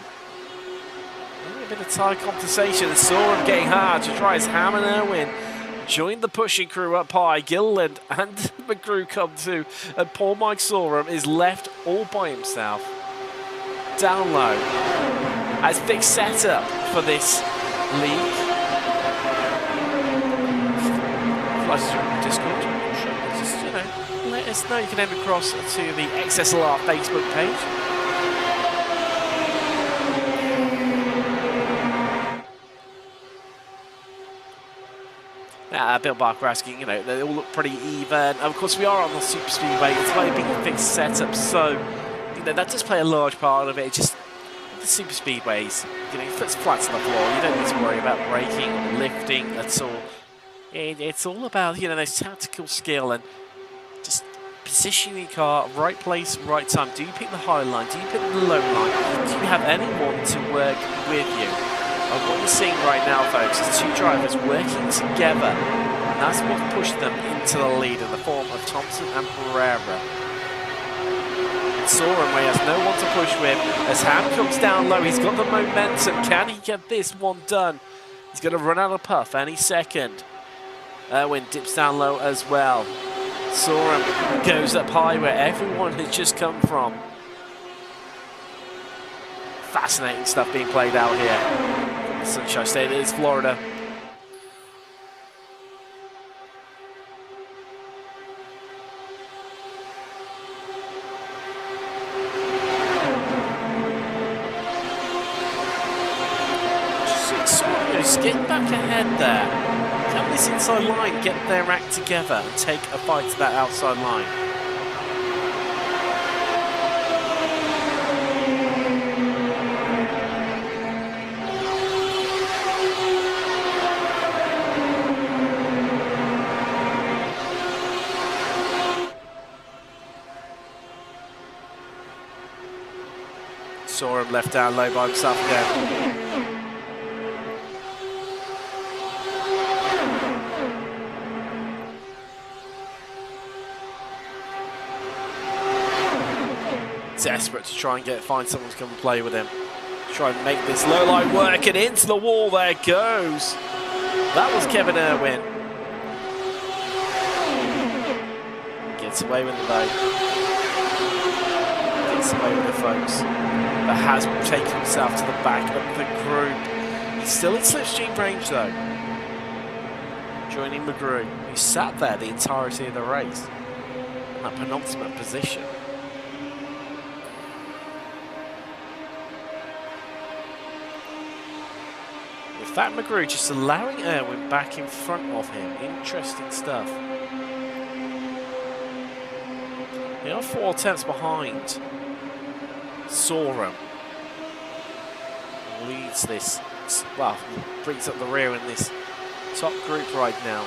Speaker 5: A bit of tire compensation, and Sorum getting hard to try his Ham and Irwin. Join the pushing crew up high. Gilliland and McGrew come too. And poor Mike Sorum is left all by himself. Down low. As big setup for this league. Flashes through Discord. Just, you know, let us know. You can head across to the XSLR Facebook page. Bill Barker asking, you know, they all look pretty even. Of course, we are on the super speedway. It's very big fixed setup, so you know that does play a large part of it. It's just the super speedways, you know, it's flat on the floor. You don't need to worry about braking or lifting at all. It's all about, you know, those tactical skill and just positioning your car, right place, right time. Do you pick the high line? Do you pick the low line? Do you have anyone to work with you? And what you're seeing right now, folks, is two drivers working together. And that's what pushed them into the lead in the form of Thompson and Barrera. Sorum has no one to push with. As Ham comes down low, he's got the momentum. Can he get this one done? He's going to run out of puff any second. Irwin dips down low as well. Sorum goes up high where everyone has just come from. Fascinating stuff being played out here. Sunshine State, it is Florida. Just getting back ahead there. Can this inside line get their act together and take a fight to that outside line? Sorum left down low by himself again. Desperate to try and find someone to come and play with him. Try and make this low line work, and into the wall there goes. That was Kevin Irwin. Gets away with it though. Gets away with it, folks. But has taken himself to the back of the group. He's still in slipstream range though. Joining McGrew, who sat there the entirety of the race in that penultimate position. With that, McGrew just allowing Irwin back in front of him. Interesting stuff. They are 4 tenths behind Sorum. Leads this, well, brings up the rear in this top group right now.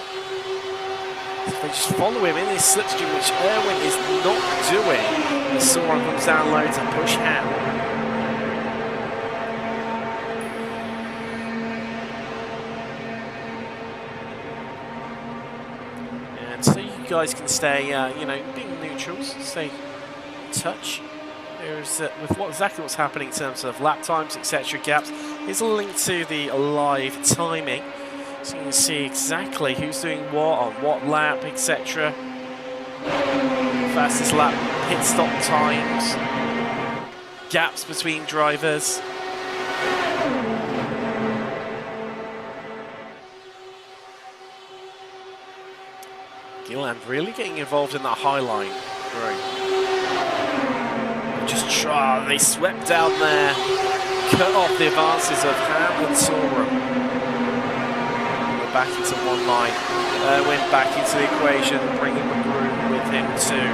Speaker 5: So they just follow him in this slipstream, which Irwin is not doing. As Sorum comes down low to push Ham. So you guys can stay, you know, being neutrals, stay in touch. There's with exactly what's happening in terms of lap times, etc. Gaps. Here's a link to the live timing, so you can see exactly who's doing what on what lap, etc. Fastest lap, pit stop times, gaps between drivers. Gilliland really getting involved in that high line. Right. Just try, they swept down there, cut off the advances of Ham and Sorum. We're back into one line. Went back into the equation, bringing McGrew with him too.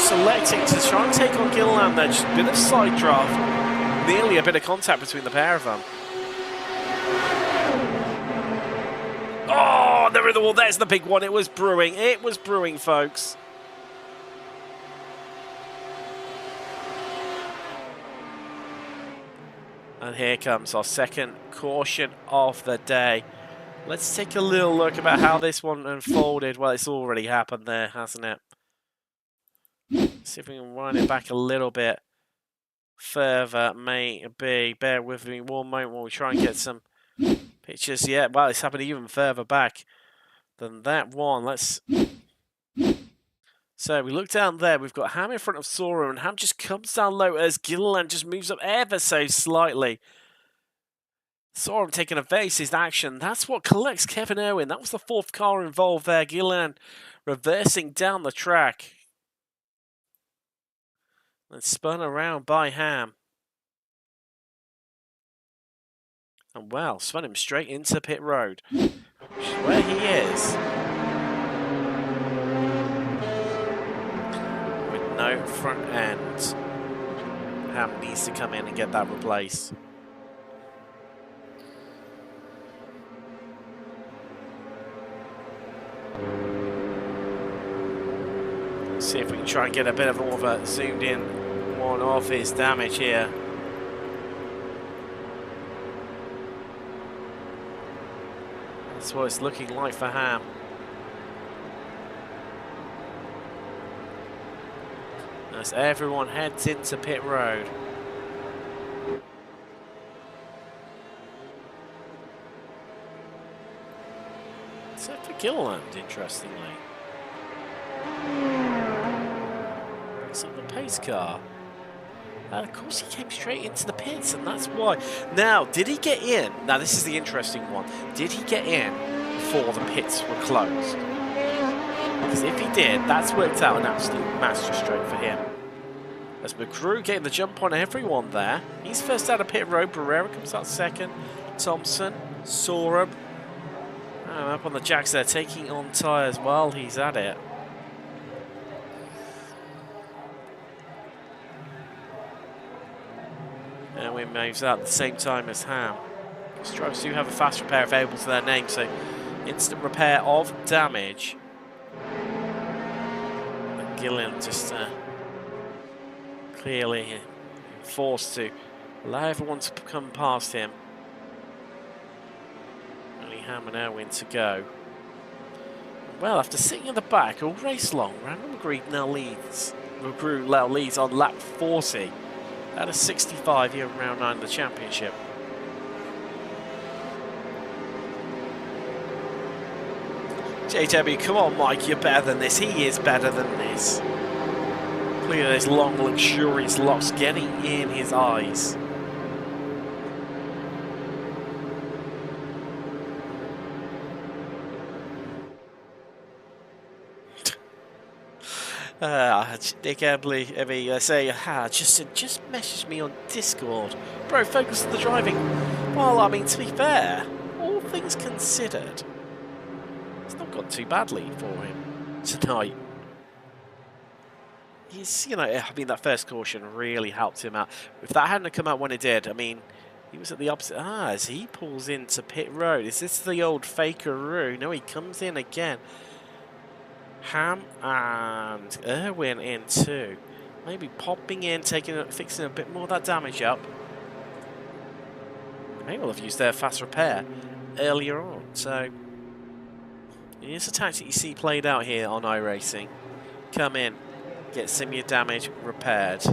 Speaker 5: Selecting to try and take on Gilliland there, just a bit of side draft, nearly a bit of contact between the pair of them. Oh, they're in the wall, there's the big one, it was brewing, folks. And here comes our second caution of the day. Let's take a little look about how this one unfolded. Well, it's already happened there, hasn't it? See if we can wind it back a little bit further, maybe. Bear with me one moment while we try and get some pictures. Yeah, well, it's happened even further back than that one. Let's. So we look down there. We've got Ham in front of Sora, and Ham just comes down low as Gilliland just moves up ever so slightly. Sorum taking evasive action. That's what collects Kevin Irwin. That was the fourth car involved there. Gilliland reversing down the track. And spun around by Ham. And well, spun him straight into pit road, which is where he is. With no front end. Ham needs to come in and get that replaced. See if we can try and get a bit of more of a zoomed in one of his damage here. That's what it's looking like for Ham. As everyone heads into pit road. Except for Gilliland, interestingly. Of the pace car. And of course he came straight into the pits, and that's why. Now, did he get in? Now this is the interesting one. Did he get in before the pits were closed? Because if he did, that's worked out an absolute masterstroke for him. As McGrew getting the jump on everyone there. He's first out of pit road. Barrera comes out second. Thompson, Sorum. Up on the jacks there, taking on tyres while he's at it. And we moves out at the same time as Ham. Strokes do have a fast repair available to their name, so instant repair of damage. And Gilliland just clearly forced to allow everyone to come past him. Only Ham and Irwin to go. Well, after sitting in the back all race long, Randall McGreed now leads McGrew now leads on lap 40 out of 65 here in round 9 of the championship. JW, come on, Mike, you're better than this. He is better than this. Look at those long, luxurious locks getting in his eyes. Nick Embley, say, just message me on Discord. Bro, focus on the driving. Well, I mean, to be fair, all things considered, it's not gone too badly for him tonight. He's, you know, I mean, that first caution really helped him out. If that hadn't come out when it did, I mean, he was at the opposite. As he pulls into pit road. Is this the old fakeroo? No, he comes in again. Ham and Irwin in too. Maybe popping in, fixing a bit more of that damage up. They may well have used their fast repair earlier on. So it's a tactic you see played out here on iRacing. Come in, get some of your damage repaired.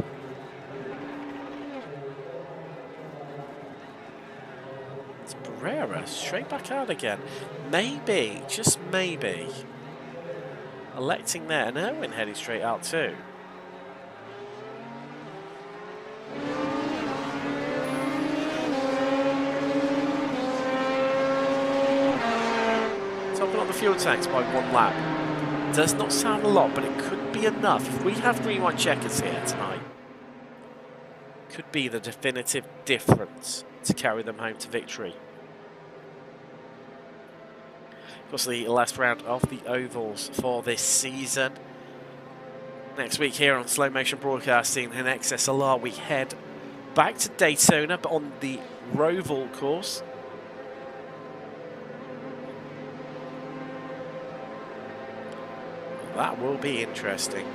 Speaker 5: It's Barrera straight back out again. Maybe, just maybe, electing there, and Irwin heading straight out too. Topping on the fuel tanks by 1 lap. Does not sound a lot, but it could be enough. If we have green white checkers here tonight, could be the definitive difference to carry them home to victory. Of course, the last round of the ovals for this season. Next week here on Slow Motion Broadcasting and XSLR, we head back to Daytona, but on the Roval course. That will be interesting.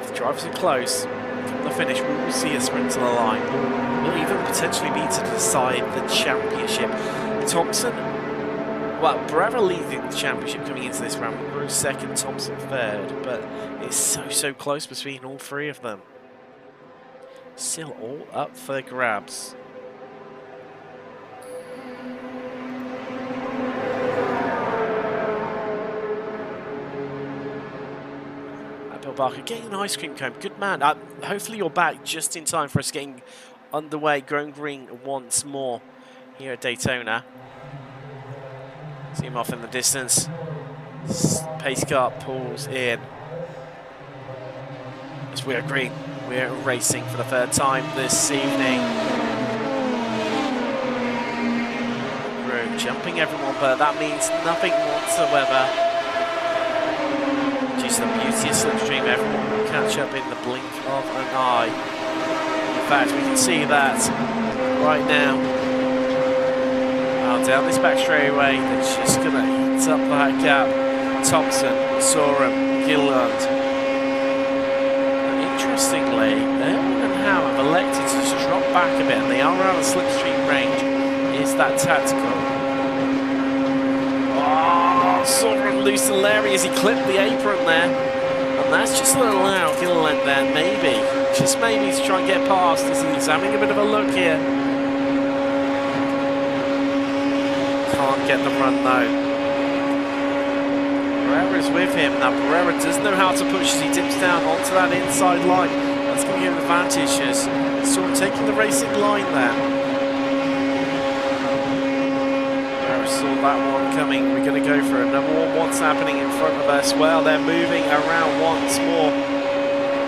Speaker 5: If the drivers are close, come the finish, we will see a sprint to the line. Will even potentially be to decide the championship. Thompson, well, Barrera leading the championship coming into this round. McGrew second, Thompson third, but it's so close between all three of them. Still all up for grabs. Bill Barker getting an ice cream cone. Good man. Hopefully you're back just in time for us getting underway, going green once more here at Daytona. See him off in the distance. Pace car pulls in. As we are green, we're racing for the third time this evening. We're jumping everyone, but that means nothing whatsoever. Just the beauty of slipstream, everyone will catch up in the blink of an eye. In fact, we can see that right now. Down this back straightaway, they're just going to eat up that gap. Thompson, Sorum, Gilland. Interestingly, Irwin and Howe have elected to just drop back a bit, and they are around the slipstream range. Is that tactical? Oh, Sorum loose and Larry as he clipped the apron there. And that's just a little out. Gilland there, maybe. Just maybe to try and get past as he's having a bit of a look here. Can't get the run though. Barrera's with him. Now Barrera does know how to push as he dips down onto that inside line. That's going to give him an advantage as sort of taking the racing line there. Barrera saw that one coming. We're going to go for it. Number one, what's happening in front of us? Well, they're moving around once more.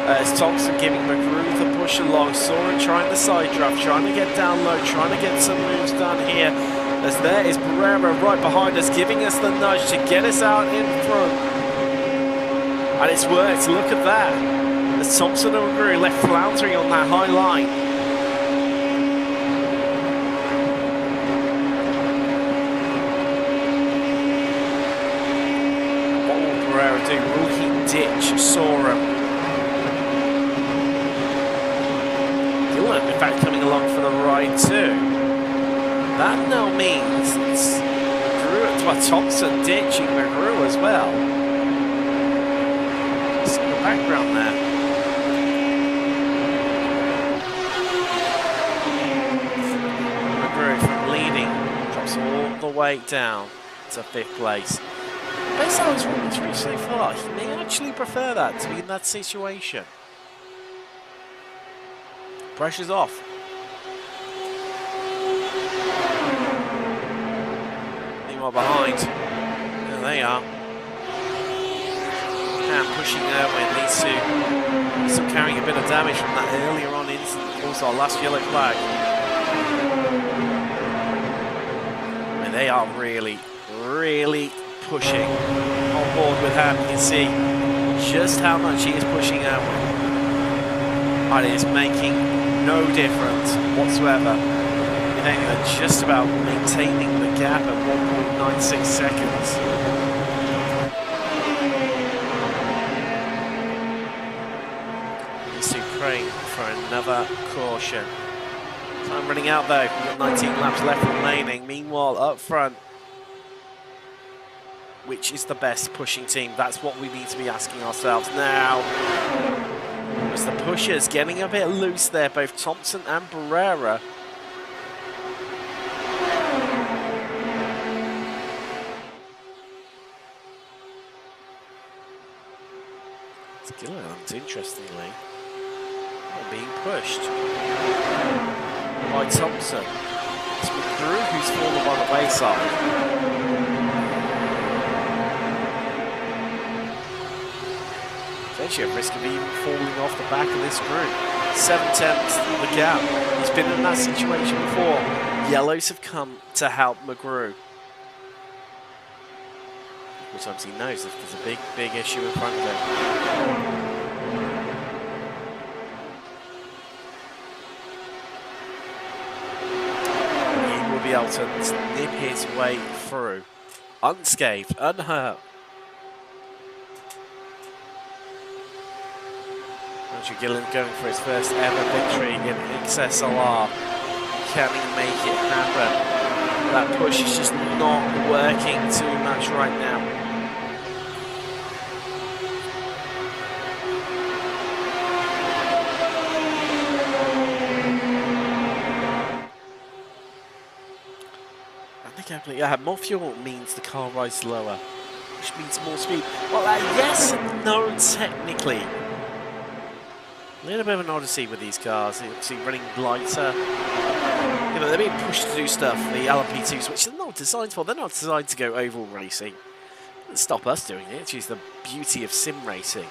Speaker 5: As Thompson giving McGrew the push along. Soren trying the side draft, trying to get down low, trying to get some moves done here. As there is Barrera right behind us, giving us the nudge to get us out in front. And it's worked, look at that. As Thompson and McGrew left floundering on that high line. What will Barrera do? Will he ditch Sorum? Gilland, in fact, coming along for the ride too. That now means it's Drew at Joshua Thompson ditching McGrew as well. Just in the background there. McGrew from leading drops all the way down to 5th place. Based on his run through so far, he may actually prefer that to be in that situation. Pressure's off. Meanwhile behind, there they are. And pushing Irwin needs to carrying a bit of damage from that earlier on incident. Also our last yellow flag. And they are really, really pushing on board with Ham. You can see just how much he is pushing Irwin. And it is making no difference whatsoever. I think they're just about maintaining the gap at 1.96 seconds. Needs to praying for another caution. Time running out though. We've got 19 laps left remaining. Meanwhile, up front, which is the best pushing team? That's what we need to be asking ourselves now. As the pushers getting a bit loose there, both Thompson and Barrera. Gilliland, interestingly, being pushed by Thompson. It's McGrew who's fallen by the wayside. Potentially at risk of even falling off the back of this group. 7/10 the gap. He's been in that situation before. Yellows have come to help McGrew. Sometimes he knows if there's a big issue in front of him. He will be able to nip his way through, unscathed, unhurt. Andrew Gillen going for his first ever victory in XSLR. Can he make it happen? That push is just not working too much right now. Yeah, more fuel means the car rises lower, which means more speed. Well, yes and no, technically. A little bit of an odyssey with these cars. Obviously running lighter. You know, they're being pushed to do stuff, the LMP2s, which they're not designed for. They're not designed to go oval racing. Doesn't stop us doing it. It's just the beauty of sim racing.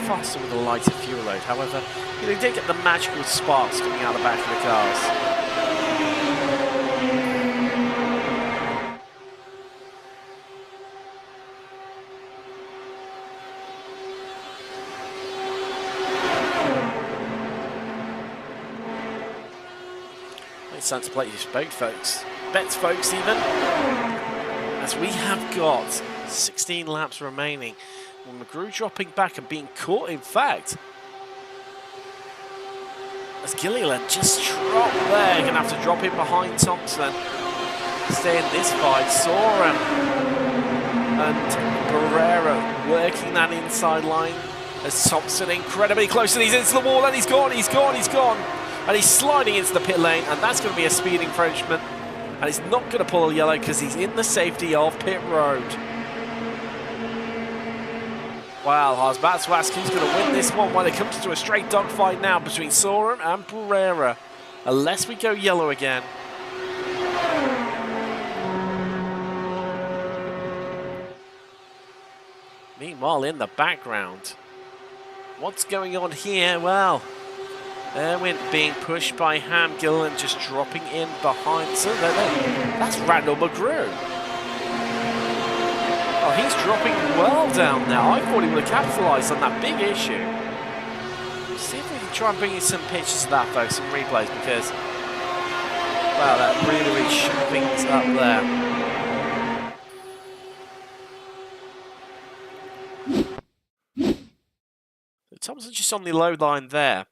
Speaker 5: Faster with a lighter fuel load. However, you know, you don't get the magical sparks coming out of the back of the cars. It's time to play this boat, folks. Bets, folks, even. As we have got 16 laps remaining. Well, McGrew dropping back and being caught, in fact. As Gilliland just dropped there, going to have to drop in behind Thompson. Stay in this fight. Soren and Barrera working that inside line. As Thompson incredibly close, and he's into the wall, and he's gone. And he's sliding into the pit lane, and that's going to be a speed encroachment. And he's not going to pull a yellow because he's in the safety of pit road. Wow, I was about to ask who's going to win this one when it comes to a straight dogfight now between Soren and Barrera. Unless we go yellow again. Meanwhile, in the background, what's going on here? Well, Irwin being pushed by Ham, Gillen just dropping in behind. So that's Randall McGrew. Oh, he's dropping well down now. I thought he would have capitalised on that big issue. See if we can try and bring you some pictures of that, folks, some replays, because, wow, that really shook things up there. Thompson just on the low line there.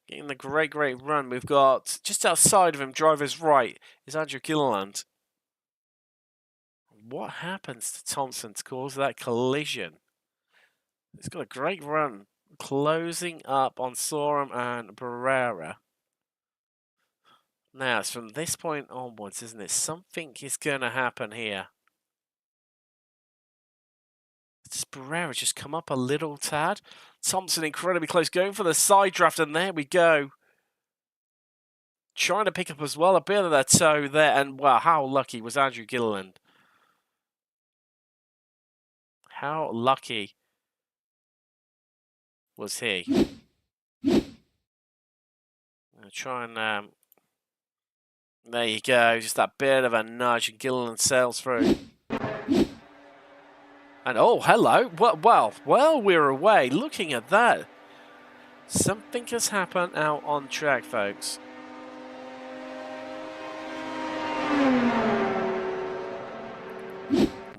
Speaker 5: Getting the great run. We've got just outside of him, driver's right, is Andrew Gilliland. What happens to Thompson to cause that collision? He's got a great run, closing up on Sorum and Barrera. Now, it's from this point onwards, isn't it? Something is going to happen here. Does Barrera just come up a little tad? Thompson incredibly close, going for the side draft, and there we go. Trying to pick up as well a bit of that toe there, and wow, how lucky was Andrew Gilliland? How lucky was he? I'll try and there you go, just that bit of a nudge, and Gilliland sails through. And oh, hello. Well, we're away. Looking at that. Something has happened out on track, folks.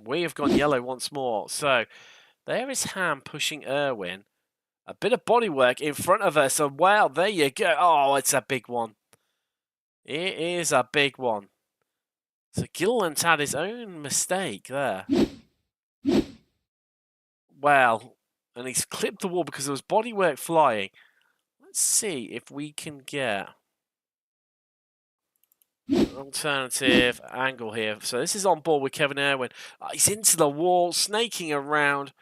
Speaker 5: We have gone yellow once more. So, there is Ham pushing Irwin. A bit of bodywork in front of us. So, wow, there you go. Oh, it's a big one. It is a big one. So, Gilliland's had his own mistake there. Well, and he's clipped the wall because there was bodywork flying. Let's see if we can get an alternative angle here. So this is on board with Kevin Irwin. He's into the wall, snaking around.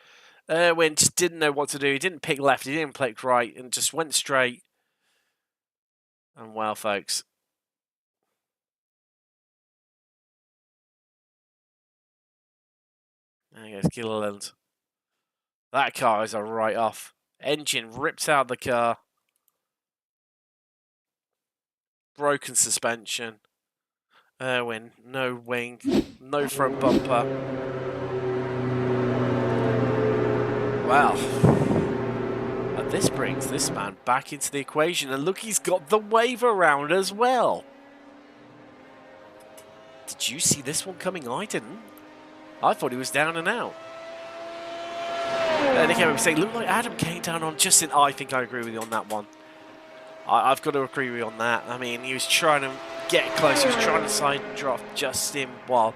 Speaker 5: Irwin just didn't know what to do. He didn't pick left, he didn't pick right, and just went straight. And well, folks. There goes Gilliland. That car is a write-off. Engine ripped out the car. Broken suspension. Irwin, no wing, no front bumper. Wow. And this brings this man back into the equation. And look, he's got the wave around as well. Did you see this one coming? I didn't. I thought he was down and out. They came up saying, look like Adam came down on Justin. I think I agree with you on that one. I've got to agree with you on that. I mean, he was trying to get close. He was trying to side draft Justin while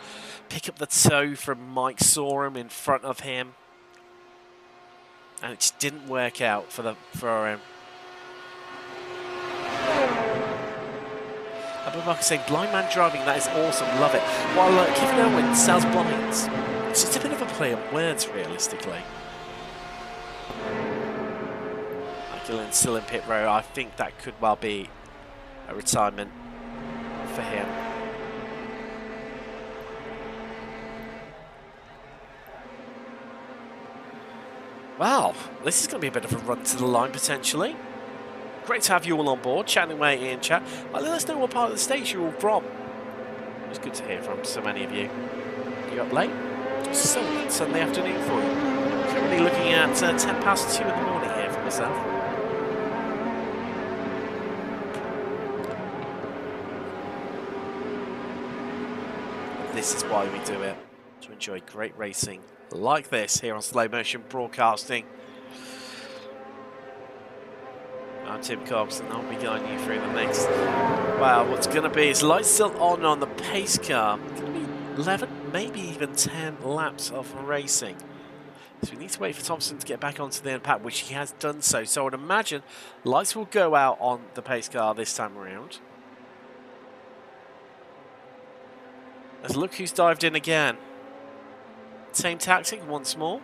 Speaker 5: pick up the toe from Mike Sorum in front of him. And it just didn't work out for him. Abubakar saying, blind man driving, that is awesome, love it. While Kevin Irwin sells blinds. It's just a bit of a play on words, realistically. Gilliland's still in pit road. I think that could well be a retirement for him. Wow, this is going to be a bit of a run to the line, potentially. Great to have you all on board, chatting away in chat. Let us know what part of the state you're all from. It's good to hear from so many of you. You up late? Sunday afternoon for you. Currently looking at 2:10 in the morning here for myself. This is why we do it, to enjoy great racing like this here on Slow Motion Broadcasting. I'm Tim Cobbs, and I'll be guiding you through the next. Wow, what's going to be is lights still on the pace car. It's going to be 11, maybe even 10 laps of racing. So we need to wait for Thompson to get back onto the impact, which he has done so. So I would imagine lights will go out on the pace car this time around. Let's look who's dived in again. Same tactic once more.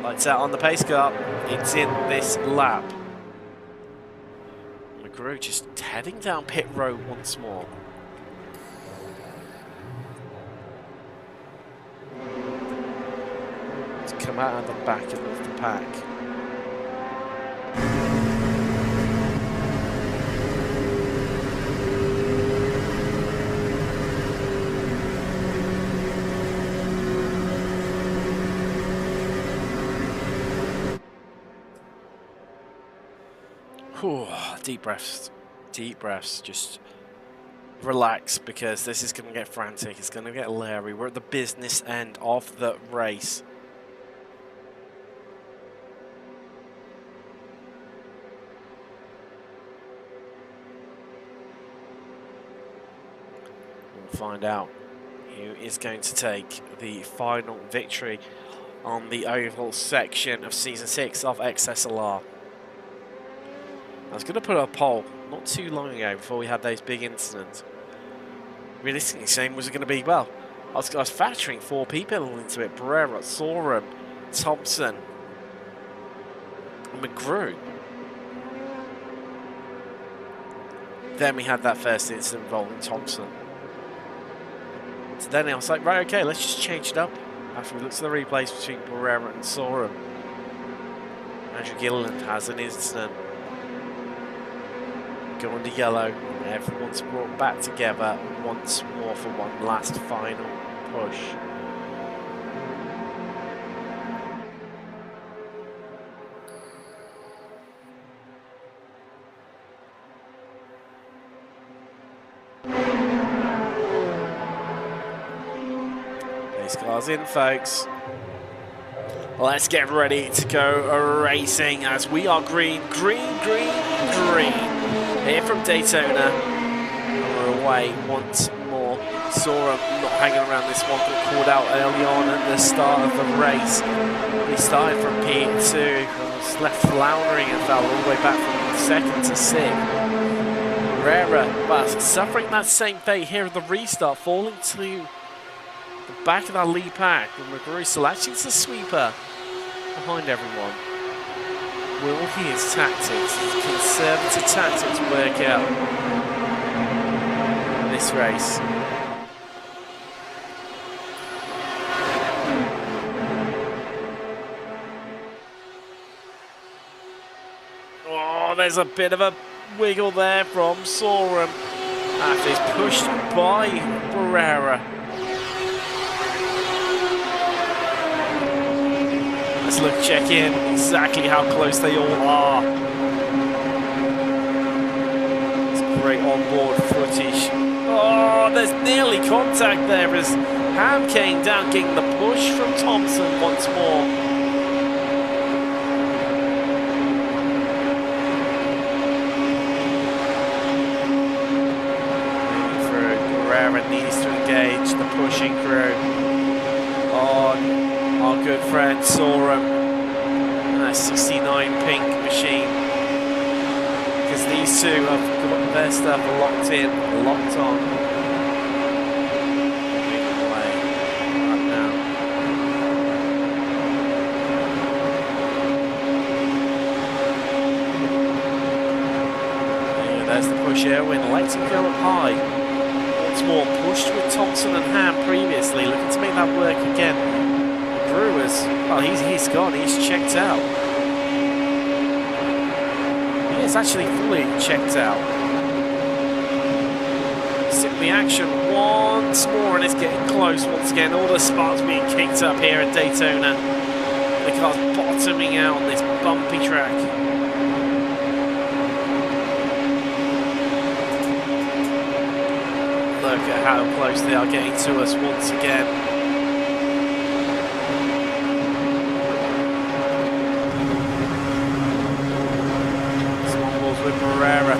Speaker 5: Lights out on the pace car. It's in this lap. McGrew just heading down pit road once more. Let's come out of the back of the pack. Whew, deep breaths, just relax, because this is going to get frantic. It's going to get leery. We're at the business end of the race. We'll find out who is going to take the final victory on the oval section of Season 6 of XSLR. I was going to put up a poll not too long ago before we had those big incidents. Realistically saying, was it going to be, well, I was factoring 4 people into it. Barrera, Sorum, Thompson, and McGrew. Then we had that first incident involving Thompson. So then I was like, right, okay, let's just change it up. After we looked at the replays between Barrera and Sorum, Andrew Gilliland has an incident. Going to yellow, and everyone's brought back together once more for one last final push. These cars in, folks. Let's get ready to go racing as we are green, green, green, green. Here from Daytona, and we're away once more. Sorum not hanging around this one, got called out early on at the start of the race. He started from P2, was left floundering and fell all the way back from 2nd to 6th. Barrera, but suffering that same fate here at the restart, falling to the back of that lead pack, and McGrew selecting the sweeper behind everyone. Will his tactics, his conservative tactics, work out in this race? Oh, there's a bit of a wiggle there from Sorum after he's pushed by Barrera. Let's look, check in exactly how close they all are. It's great onboard footage. Oh, there's nearly contact there as Ham came down, getting the push from Thompson once more. Moving through, Barrera needs to engage the pushing crew. Our good friend Sorum and that 69 pink machine, because these two have got their stuff locked in, locked on. Moving away right now. There's the push here, when letting go up high. Once more, pushed with Thompson and Ham previously, looking to make that work again. Brewers, well, he's gone, he's checked out. He is actually fully checked out. Sitting the action once more, and it's getting close once again. All the sparks being kicked up here at Daytona. The car's bottoming out on this bumpy track. Look at how close they are getting to us once again. With Barrera.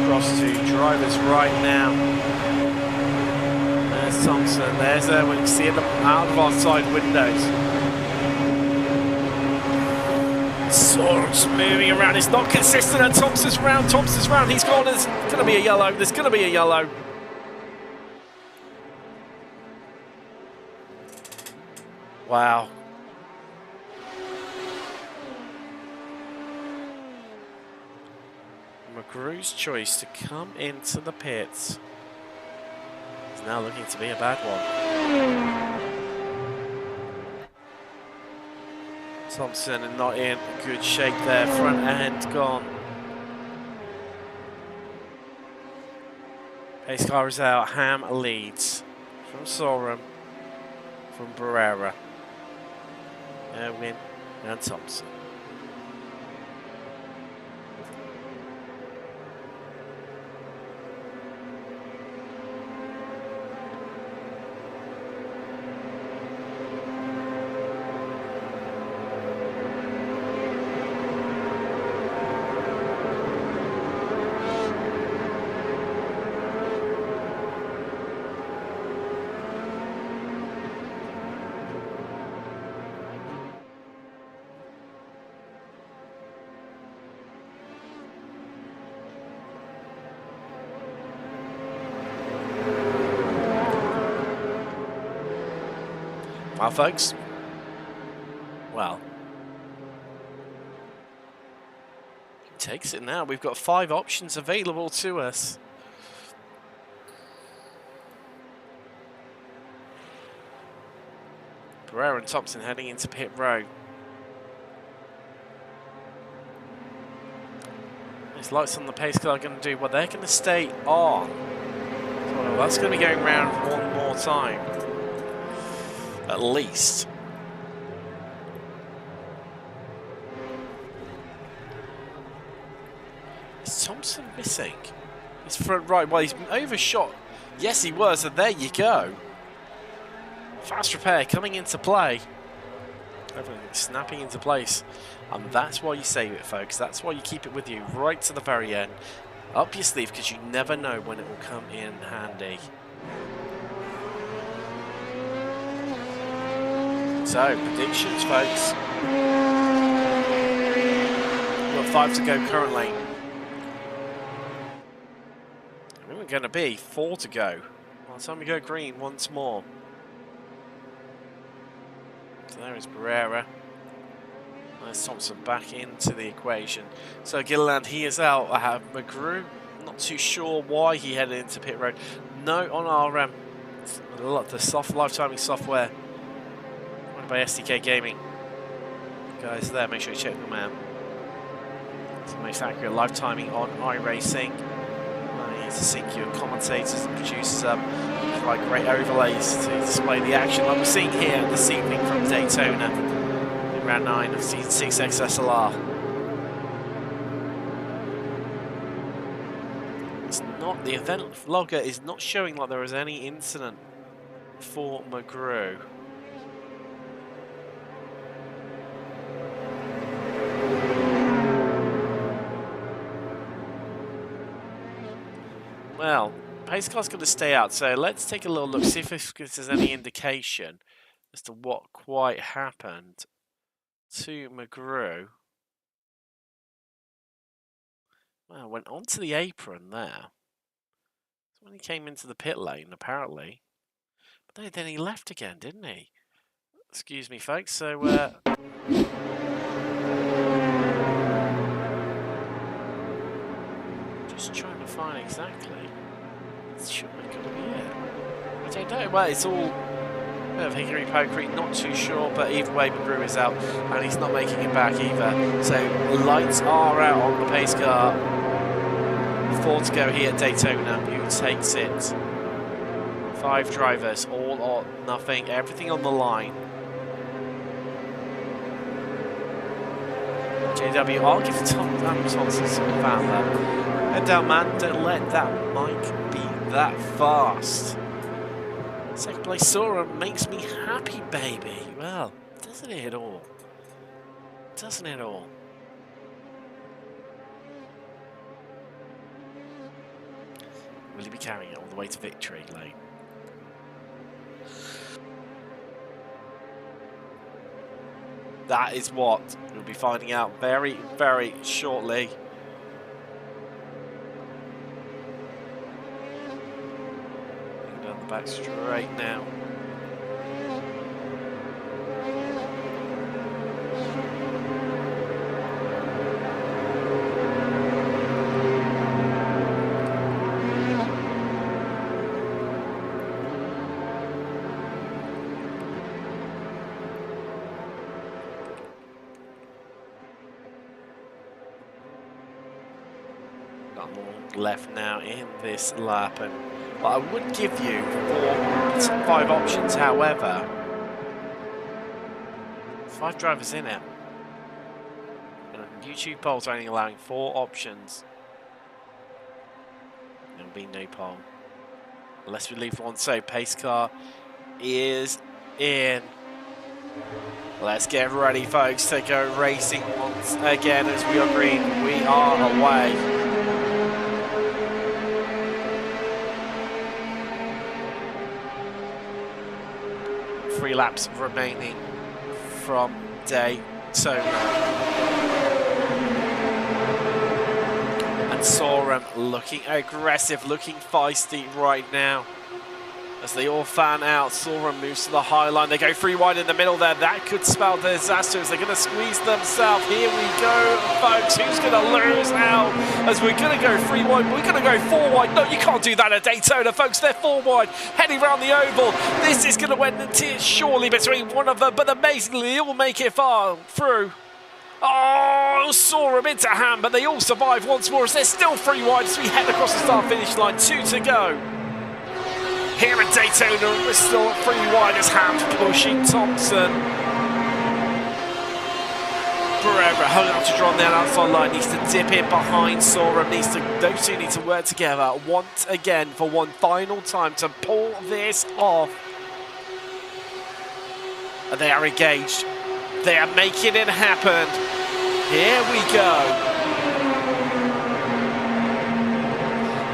Speaker 5: Cross to drivers right now. There's Thompson, there's we can see them out of our side windows. Sorum's moving around, it's not consistent at Thompson's round, he's gone, there's going to be a yellow, Wow. McGrew's choice to come into the pits is now looking to be a bad one. Thompson not in good shape there, front end gone. Pace car is out, Ham leads from Sorum, from Barrera, Erwin and Thompson. Well, folks. Well. He takes it now. We've got 5 options available to us. Pereira and Thompson heading into pit road. These lights on the pace car are going to do what they're going to stay on. So that's going to be going round one more time. At least. Is Thompson missing? His front right. Well, he's overshot. Yes, he was. And there you go. Fast repair coming into play. Everything snapping into place. And that's why you save it, folks. That's why you keep it with you right to the very end. Up your sleeve, because you never know when it will come in handy. So, predictions, folks. We've got 5 to go currently. I think we're going to be 4 to go. By the time we go green once more. So there is Pereira. There's Thompson back into the equation. So Gilliland, he is out. I have McGrew. Not too sure why he headed into pit road. No, on our the soft live timing software run by SDK Gaming. Guys, there. Make sure you check them out. It's the most accurate live timing on iRacing. You need to sync your commentators and producers up. Provide great overlays to display the action like we're seeing here this evening from Daytona in round 9 of season 6 XSLR. It's not, the event logger is not showing like there was any incident for McGrew. Well, pace car's going to stay out, so let's take a little look, see if there's any indication as to what quite happened to McGrew. Well, went onto the apron there. That's when he came into the pit lane, apparently. But then he left again, didn't he? Excuse me, folks, so... just trying to find exactly. It's surely going to be it. I don't know. Well, it's all a bit of hickory pokery, not too sure, but either way, McGrew is out and he's not making it back either. So lights are out on the pace car. 4 to go here at Daytona. Who takes it? 5 drivers, all or nothing, everything on the line. JW, I'll give Thompson some fan there. Head down, man. Don't let that mic be that fast. Second place Sora makes me happy, baby. Well, doesn't it all? Doesn't it all? Will he be carrying it all the way to victory lane? That is what we'll be finding out very, very shortly. Down the back straight now. Not long left now in this lap, and well, I would give you 5 options. However, 5 drivers in it. And YouTube polls are only allowing 4 options. There'll be no poll unless we leave one. So pace car is in. Let's get ready, folks, to go racing once again as we are green. We are away. 3 laps remaining from Daytona. And Sorum looking aggressive, looking feisty right now. As they all fan out, Sora moves to the high line. They go free wide in the middle there. That could spell disaster as they're going to squeeze themselves. Here we go, folks. Who's going to lose out? As we're going to go free wide. We're going to go four wide. No, you can't do that at Daytona, folks. They're four wide, heading around the oval. This is going to end in tears surely between one of them, but amazingly, they all make it far through. Oh, Sora into Ham, but they all survive once more as they're still free wide as we head across the start-finish line. 2 to go. Here at Daytona, we're still free wide as Ham's pushing Thompson. Barrera holding on to draw on the outside line, needs to dip in behind Sora, those two need to work together once again for one final time to pull this off. And they are engaged. They are making it happen. Here we go.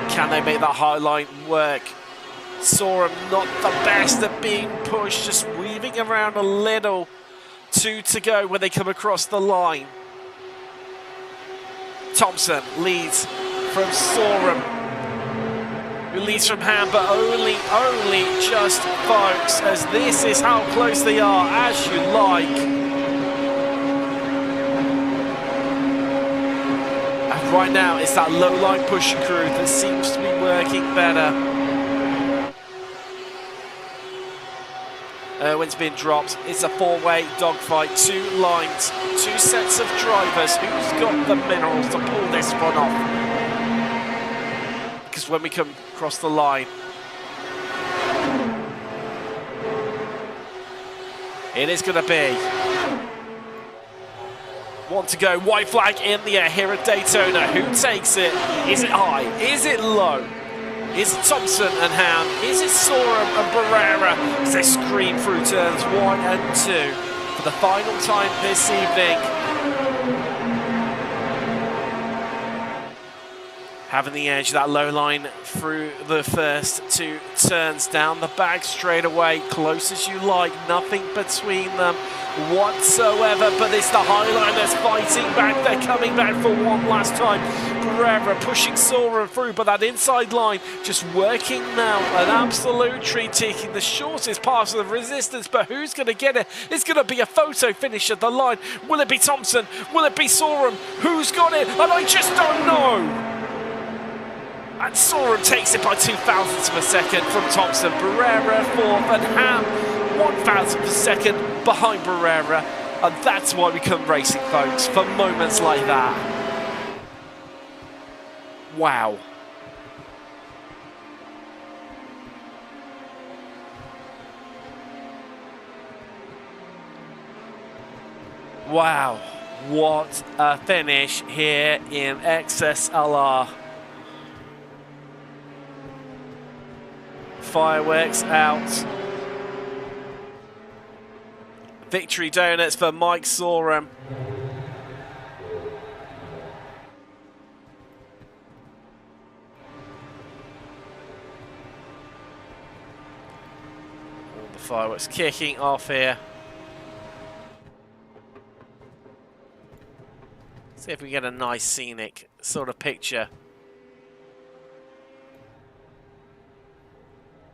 Speaker 5: Can they make that high line work? Sora not the best at being pushed, just weaving around a little. 2 to go when they come across the line. Thompson leads from Sora, who leads from Ham, but only just, folks, as this is how close they are, as you like. And right now, it's that low line push crew that seems to be working better. Irwin's been dropped. It's a four-way dogfight, 2 lines, 2 sets of drivers. Who's got the minerals to pull this one off? Because when we come across the line, it is going to be 1 to go. White flag in the air here at Daytona. Who takes it? Is it high? Is it low? Is it Thompson and Ham? Is it Sora and Barrera? As they scream through turns 1 and 2 for the final time this evening. Having the edge, that low line through the first 2 turns, down the back straight away, close as you like, nothing between them whatsoever, but it's the high line that's fighting back. They're coming back for one last time. Barrera pushing Sora through, but that inside line just working now. An absolute treat, taking the shortest path of the resistance, but who's going to get it? It's going to be a photo finish at the line. Will it be Thompson? Will it be Sora? Who's got it? And I just don't know. And Sora takes it by 0.02 of a second from Thompson. Barrera 4th and Ham 1,000th of a second behind Barrera. And that's why we come racing, folks, for moments like that. Wow. Wow. What a finish here in XSLR. Fireworks out. Victory donuts for Mike Sorum. All the fireworks kicking off here. See if we get a nice scenic sort of picture.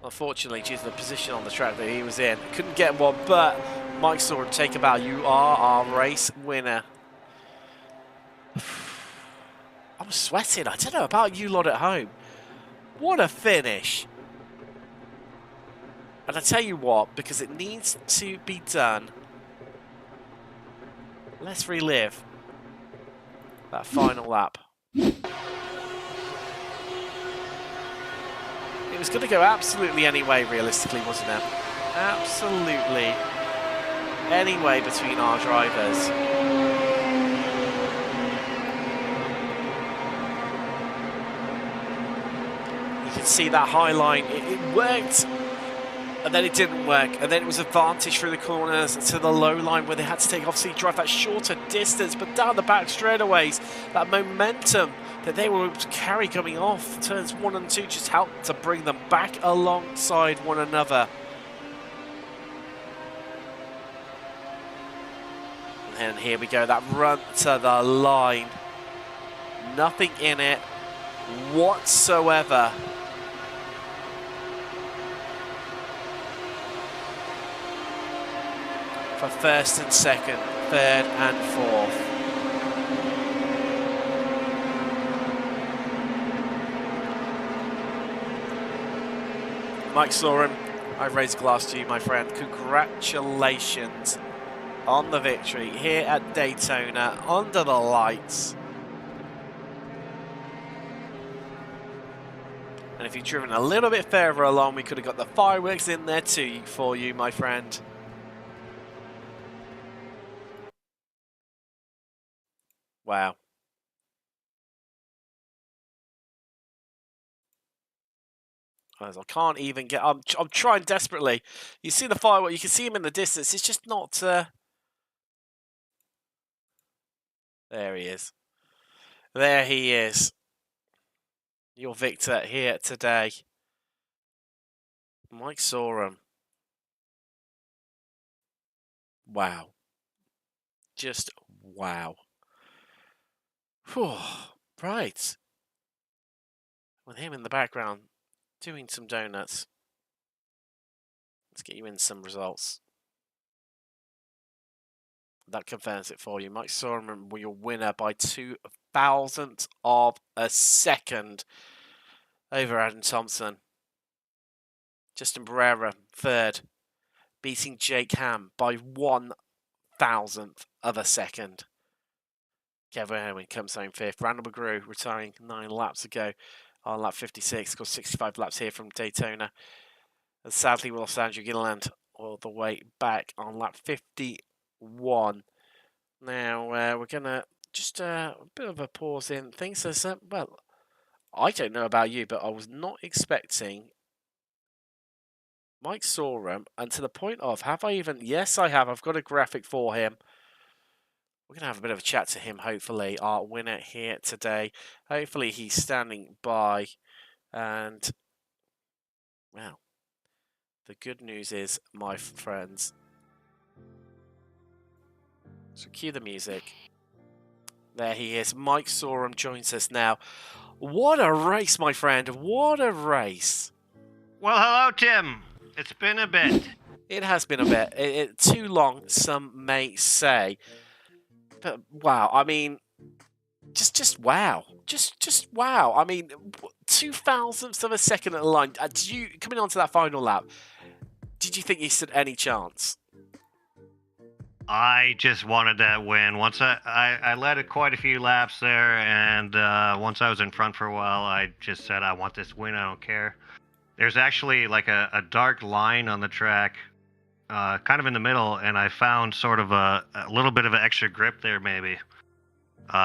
Speaker 5: Unfortunately, due to the position on the track that he was in, couldn't get one, but Mike saw him take a bow. You are our race winner. I'm sweating. I don't know about you lot at home. What a finish. And I tell you what, because it needs to be done, let's relive that final lap. It was going to go absolutely any way, realistically, wasn't it? Absolutely any way between our drivers. You can see that high line. It worked, and then it didn't work. And then it was advantage through the corners to the low line where they had to take, obviously, drive that shorter distance. But down the back straightaways, that momentum that they were able to carry coming off turns 1 and 2 just helped to bring them back alongside one another. And here we go, that run to the line. Nothing in it whatsoever. for first and second, third and fourth. Mike Sorum, I raise a glass to you, my friend. Congratulations on the victory here at Daytona under the lights. And if you'd driven a little bit further along, we could have got the fireworks in there too for you, my friend. Wow. I can't even get. I'm trying desperately. You see the firework. You can see him in the distance. It's just not. There he is. There he is. Your victor here today, Mike Sorum. Wow. Just wow. Whew. Right. With him in the background. Doing some donuts. Let's get you in some results. That confirms it for you. Mike Sorum, your winner by 0.02 of a second over Adam Thompson. Justin Barrera, third, beating Jake Ham by 0.01 of a second. Kevin Irwin comes home fifth. Randall McGrew retiring 9 laps ago. On lap 56, got 65 laps here from Daytona. And sadly, we lost Andrew Gilliland all the way back on lap 51. Now, we're going to just a bit of a pause in things. Well, I don't know about you, but I was not expecting Mike Sorum, and to the point of, have I even... Yes, I have. I've got a graphic for him. We're going to have a bit of a chat to him, hopefully, our winner here today. Hopefully he's standing by. And, well, the good news is, my friends... So cue the music. There he is. Mike Sorum joins us now. What a race, my friend. What a race.
Speaker 6: Well, hello, Tim. It's been a bit.
Speaker 5: It has been a bit. Too long, some may say. But wow, I mean, just wow, just wow. I mean, 0.02 of a second at the line. Did you coming on to that final lap? Did you think you stood any chance?
Speaker 6: I just wanted that win. Once I led quite a few laps there, and once I was in front for a while, I just said I want this win. I don't care. There's actually like a dark line on the track. Kind of in the middle, and I found sort of a little bit of an extra grip there, maybe.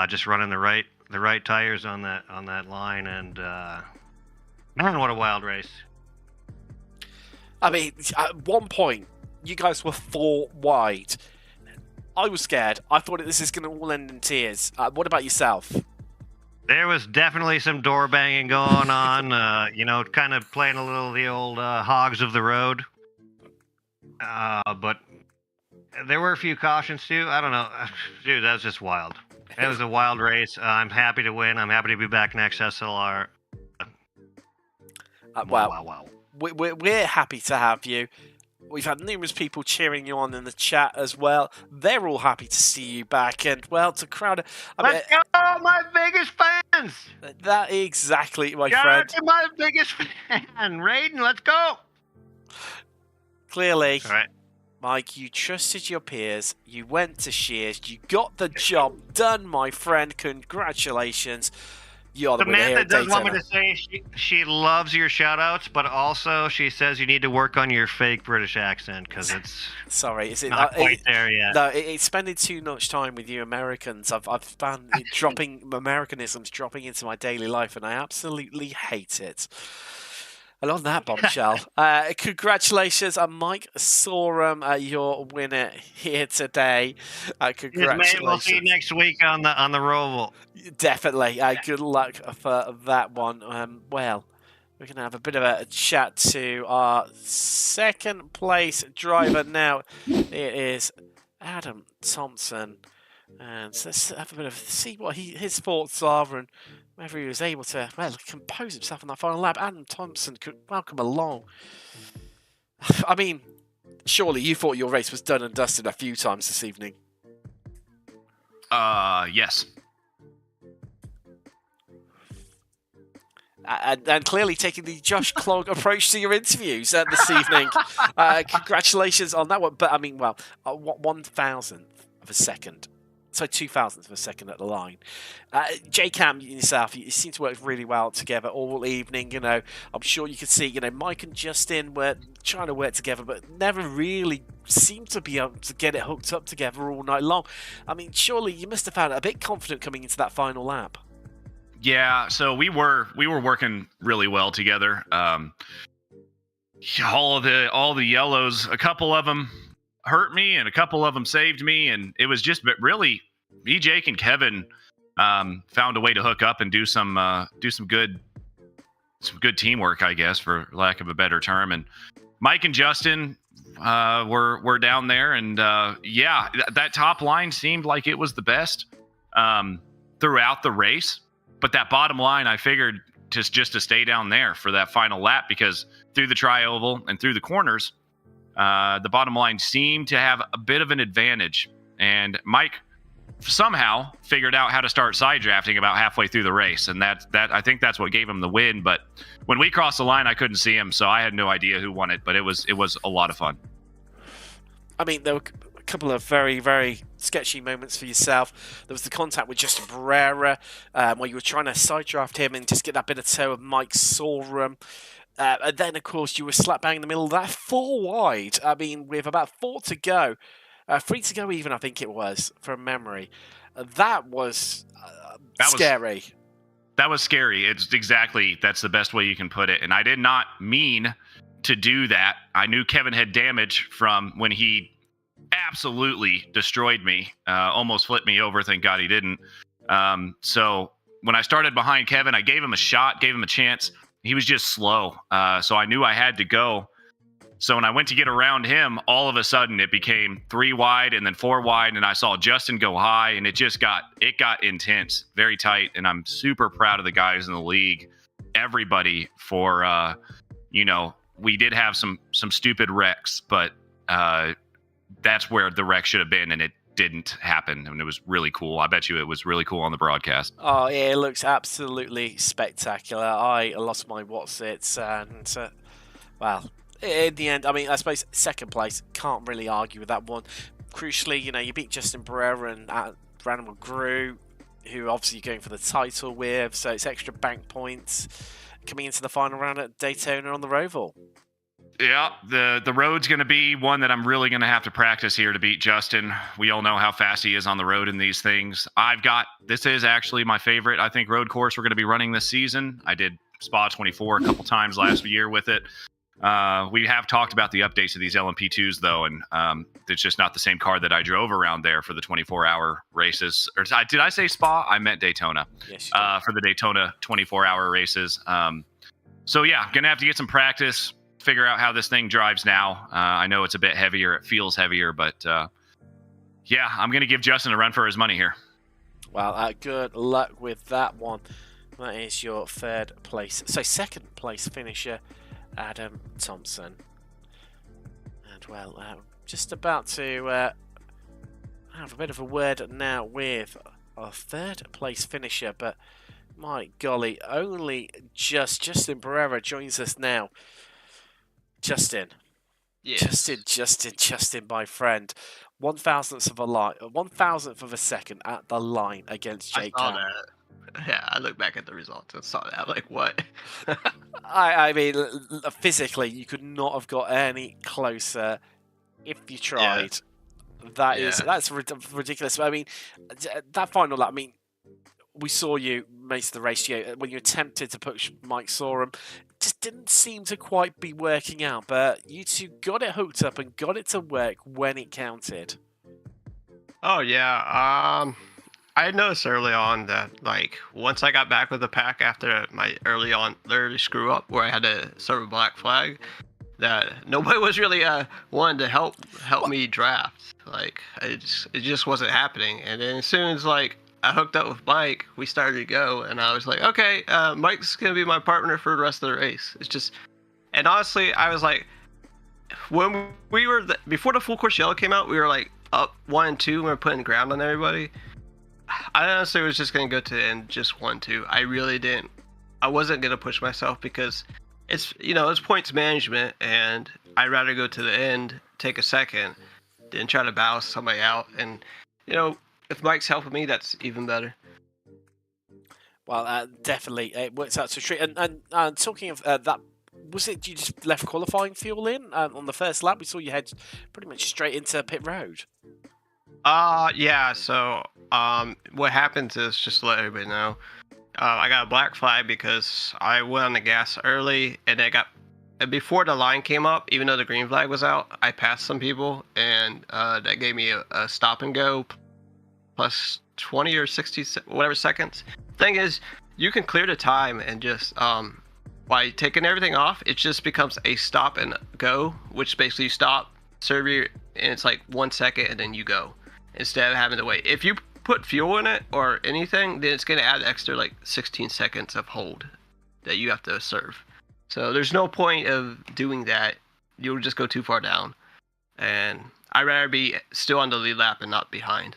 Speaker 6: Just running the right tires on that line, and man, what a wild race!
Speaker 5: I mean, at one point, you guys were 4 wide. I was scared. I thought this is going to all end in tears. What about yourself?
Speaker 6: There was definitely some door banging going on. You know, kind of playing a little the old hogs of the road. But there were a few cautions too. I don't know. Dude, that was just wild. It was a wild race. I'm happy to win. I'm happy to be back in XSLR.
Speaker 5: Wow. We're happy to have you. We've had numerous people cheering you on in the chat as well. They're all happy to see you back. And, well, to crowd...
Speaker 6: Let's go, my biggest fans!
Speaker 5: That exactly, my
Speaker 6: Shout
Speaker 5: friend.
Speaker 6: out to my biggest fan, Raiden, let's go!
Speaker 5: Clearly,
Speaker 6: All right.
Speaker 5: Mike, you trusted your peers. You went to Shears. You got the job done, my friend. Congratulations. You're the winner here
Speaker 6: Samantha
Speaker 5: at
Speaker 6: does want me
Speaker 5: Daytona.
Speaker 6: to say she loves your shout-outs, but also she says you need to work on your fake British accent, because it's
Speaker 5: Sorry, is it
Speaker 6: not quite there yet.
Speaker 5: No, it's spending too much time with you Americans. I've found it Americanisms dropping into my daily life, and I absolutely hate it. And on that bombshell, congratulations, Mike Sorum, your winner here today. Congratulations.
Speaker 6: Maybe we'll see you next week on the Roval.
Speaker 5: Definitely. Good luck for that one. Well, we're going to have a bit of a chat to our second place driver now. It is Adam Thompson. And so let's have a bit of see what his thoughts are and whether he was able to, well, compose himself on that final lap. Adam Thompson, welcome along. I mean, Surely you thought your race was done and dusted a few times this evening.
Speaker 7: Yes.
Speaker 5: And clearly taking the Josh Clog approach to your interviews this evening. Congratulations on that one. But I mean, well, 1,000th of a second. So 2,000th of a second at the line. J-Cam and yourself, you seem to work really well together all evening. I'm sure you could see, Mike and Justin were trying to work together, but never really seemed to be able to get it hooked up together all night long. I mean, surely you must have found it a bit confident coming into that final lap.
Speaker 7: Yeah, so we were working really well together. All the yellows, a couple of them hurt me and a couple of them saved me, and it was just really me, Jake, and Kevin found a way to hook up and do some good teamwork, I guess, for lack of a better term. And Mike and Justin were down there, and that top line seemed like it was the best throughout the race. But that bottom line, I figured just to stay down there for that final lap, because through the tri-oval and through the corners, the bottom line seemed to have a bit of an advantage. And Mike somehow figured out how to start side drafting about halfway through the race, and that I think that's what gave him the win. But when we crossed the line, I couldn't see him, so I had no idea who won it. But it was a lot of fun.
Speaker 5: I mean, there were a couple of very, very sketchy moments for yourself. There was the contact with Justin Barrera, where you were trying to side draft him and just get that bit of toe of Mike Sorum. And then, of course, you were slap bang in the middle of that 4 wide. I mean, with about 4 to go, 3 to go even, I think it was, from memory. That was scary.
Speaker 7: That was scary. That's the best way you can put it. And I did not mean to do that. I knew Kevin had damage from when he absolutely destroyed me, almost flipped me over. Thank God he didn't. So when I started behind Kevin, I gave him a shot, gave him a chance. He was just slow. So I knew I had to go. So when I went to get around him, all of a sudden it became 3 wide and then 4 wide. And I saw Justin go high, and it got intense, very tight. And I'm super proud of the guys in the league, everybody, for, we did have some stupid wrecks, but that's where the wreck should have been, and it didn't happen, and it was really cool. I bet you it was really cool on the broadcast.
Speaker 5: Oh yeah, it looks absolutely spectacular. I lost my what's-its, and well, in the end, I mean, I suppose second place, can't really argue with that one. Crucially, you beat Justin Barrera and Brandon McGrew, who obviously you're going for the title with, so it's extra bank points coming into the final round at Daytona on the Roval.
Speaker 7: Yeah, the road's going to be one that I'm really going to have to practice here to beat Justin. We all know how fast he is on the road in these things. This is actually my favorite, I think, road course we're going to be running this season. I did Spa 24 a couple times last year with it. We have talked about the updates to these LMP2s, though, and it's just not the same car that I drove around there for the 24-hour races. Or did I say Spa? I meant Daytona.
Speaker 5: Yes,
Speaker 7: for the Daytona 24-hour races. So, yeah, going to have to get some practice, figure out how this thing drives now. I know it's a bit heavier. It feels heavier, but, yeah, I'm going to give Justin a run for his money here.
Speaker 5: Well, good luck with that one. That is your third place. So, second place finisher, Adam Thompson. And, well, just about to have a bit of a word now with our third place finisher, but my golly, only Justin Barrera joins us now. Justin.
Speaker 8: Yes.
Speaker 5: Justin, my friend. 1,000th of a second at the line against Jake.
Speaker 8: I saw that. Yeah, I looked back at the results and saw that. I'm like, what?
Speaker 5: I mean, physically, you could not have got any closer if you tried. Yeah. That's ridiculous. I mean, that final lap, I mean, we saw you most of the race when you attempted to push Mike Sorum. Just didn't seem to quite be working out, but you two got it hooked up and got it to work when it counted.
Speaker 8: Oh, yeah. I noticed early on that, like, once I got back with the pack after my early screw up where I had to serve a black flag, that nobody was really wanting to help me draft. Like, it just wasn't happening. And then as soon as, like, I hooked up with Mike, we started to go, and I was like, okay, Mike's going to be my partner for the rest of the race. It's just, and honestly, I was like, when we were before the full course yellow came out, we were like up 1 and 2. We were putting ground on everybody. I honestly was just gonna go to the end just 1-2. I really didn't. I wasn't gonna push myself because it's it's points management, and I'd rather go to the end, take a second, than try to bow somebody out. And if Mike's helping me, that's even better.
Speaker 5: Well, definitely, it works out to a treat. And talking of that, was it you just left qualifying fuel in on the first lap? We saw you head pretty much straight into pit road.
Speaker 8: Yeah. So, what happens is, just to let everybody know, I got a black flag because I went on the gas early, and before the line came up, even though the green flag was out, I passed some people, and that gave me a stop and go plus 20 or 60 whatever seconds. Thing is, you can clear the time and just by taking everything off, it just becomes a stop and go, which basically you stop, serve your, and it's like 1 second, and then you go instead of having to wait. If you put fuel in it or anything, then it's going to add extra like 16 seconds of hold that you have to serve. So there's no point of doing that. You'll just go too far down. And I'd rather be still on the lead lap and not behind.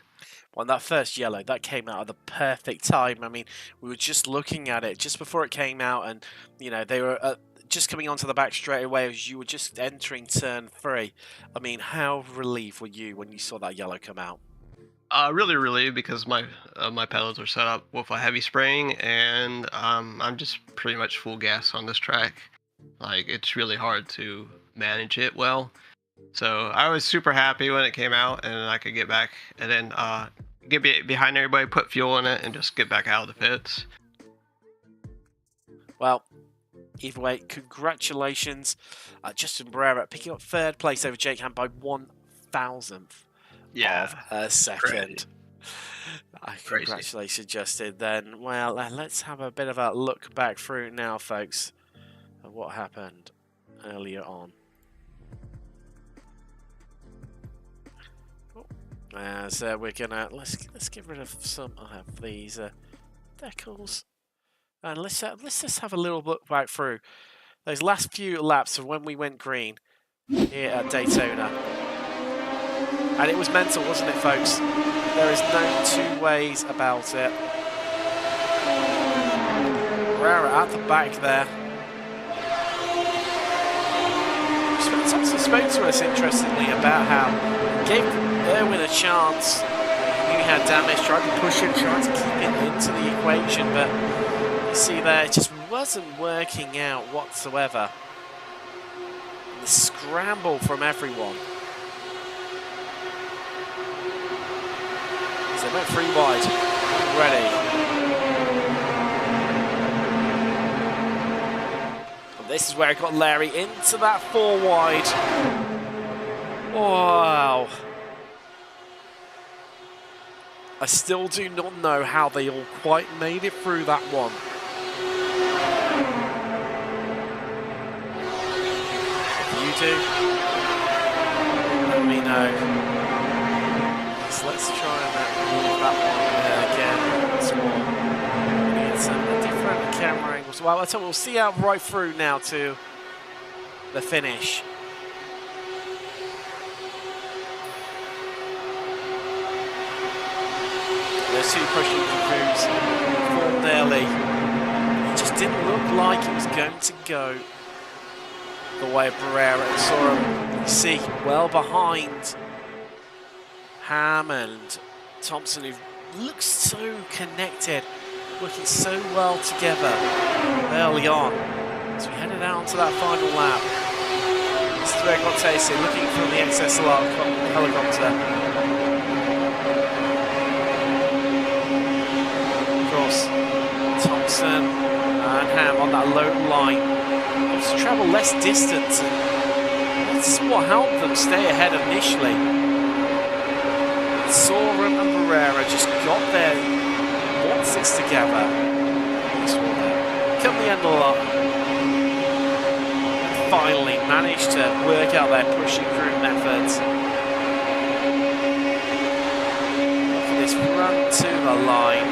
Speaker 5: Well, that first yellow, that came out at the perfect time. I mean, we were just looking at it just before it came out, and, they were just coming onto the back straight away as you were just entering turn 3. I mean, how relieved were you when you saw that yellow come out?
Speaker 8: Really relieved because my pedals are set up with a heavy spring, and I'm just pretty much full gas on this track. Like, it's really hard to manage it well. So I was super happy when it came out, and I could get back and then get behind everybody, put fuel in it, and just get back out of the pits.
Speaker 5: Well, either way, congratulations, Justin Barrera picking up 3rd place over Jake Ham by 1,000th. Of a second. Congratulations, Justin. Then, well, let's have a bit of a look back through now, folks, at what happened earlier on. So we're gonna let's get rid of some of these decals, and let's just have a little look back through those last few laps of when we went green here at Daytona. And it was mental, wasn't it, folks? There is no two ways about it. Rara at the back there. Thompson spoke to us, interestingly, about how he gave Irwin a chance. He knew he had damage, tried to push it, tried to keep it into the equation, but you see there, it just wasn't working out whatsoever. And the scramble from everyone. They went 3 wide already. And this is where it got Larry into that 4 wide. Wow. I still do not know how they all quite made it through that one. If you do, let me know. Let's try and move that one again once more. Get some different camera angles. Well, I tell you, we'll see out right through now to the finish. There's 2 pushing crews, 4 nearly. It just didn't look like it was going to go the way of Barrera and saw him, you see, well behind Ham and Thompson, who looks so connected, working so well together early on. So we headed out onto that final lap. This is where Cortese looking for the XSLR helicopter. Of course, Thompson and Ham on that low line. They have to travel less distance, and that's what helped them stay ahead initially. Sorum and Barrera just got their whatsits together. Come the end of the line. Finally managed to work out their pushing through methods. Look at this run to the line.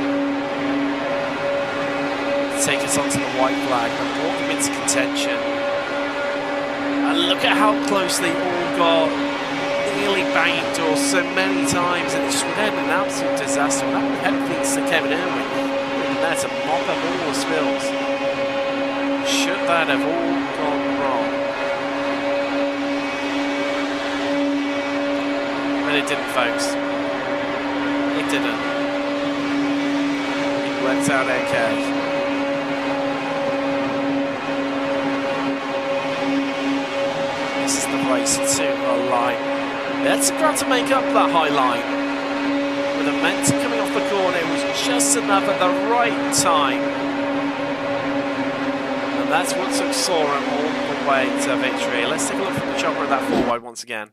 Speaker 5: Take us onto the white flag and brought them into contention. And look at how close they all got. Nearly banging doors so many times, and it just would end in an absolute disaster. And that would have things to Kevin Irwin. And that's a mop up all the spills. Should that have all gone wrong? But it didn't, folks. It didn't. It worked out okay. This is the race to a line. That's got to make up that high line. With the momentum coming off the corner, it was just enough at the right time. And that's what took Soren all the way to victory. Let's take a look from the chopper at that 4-wide once again.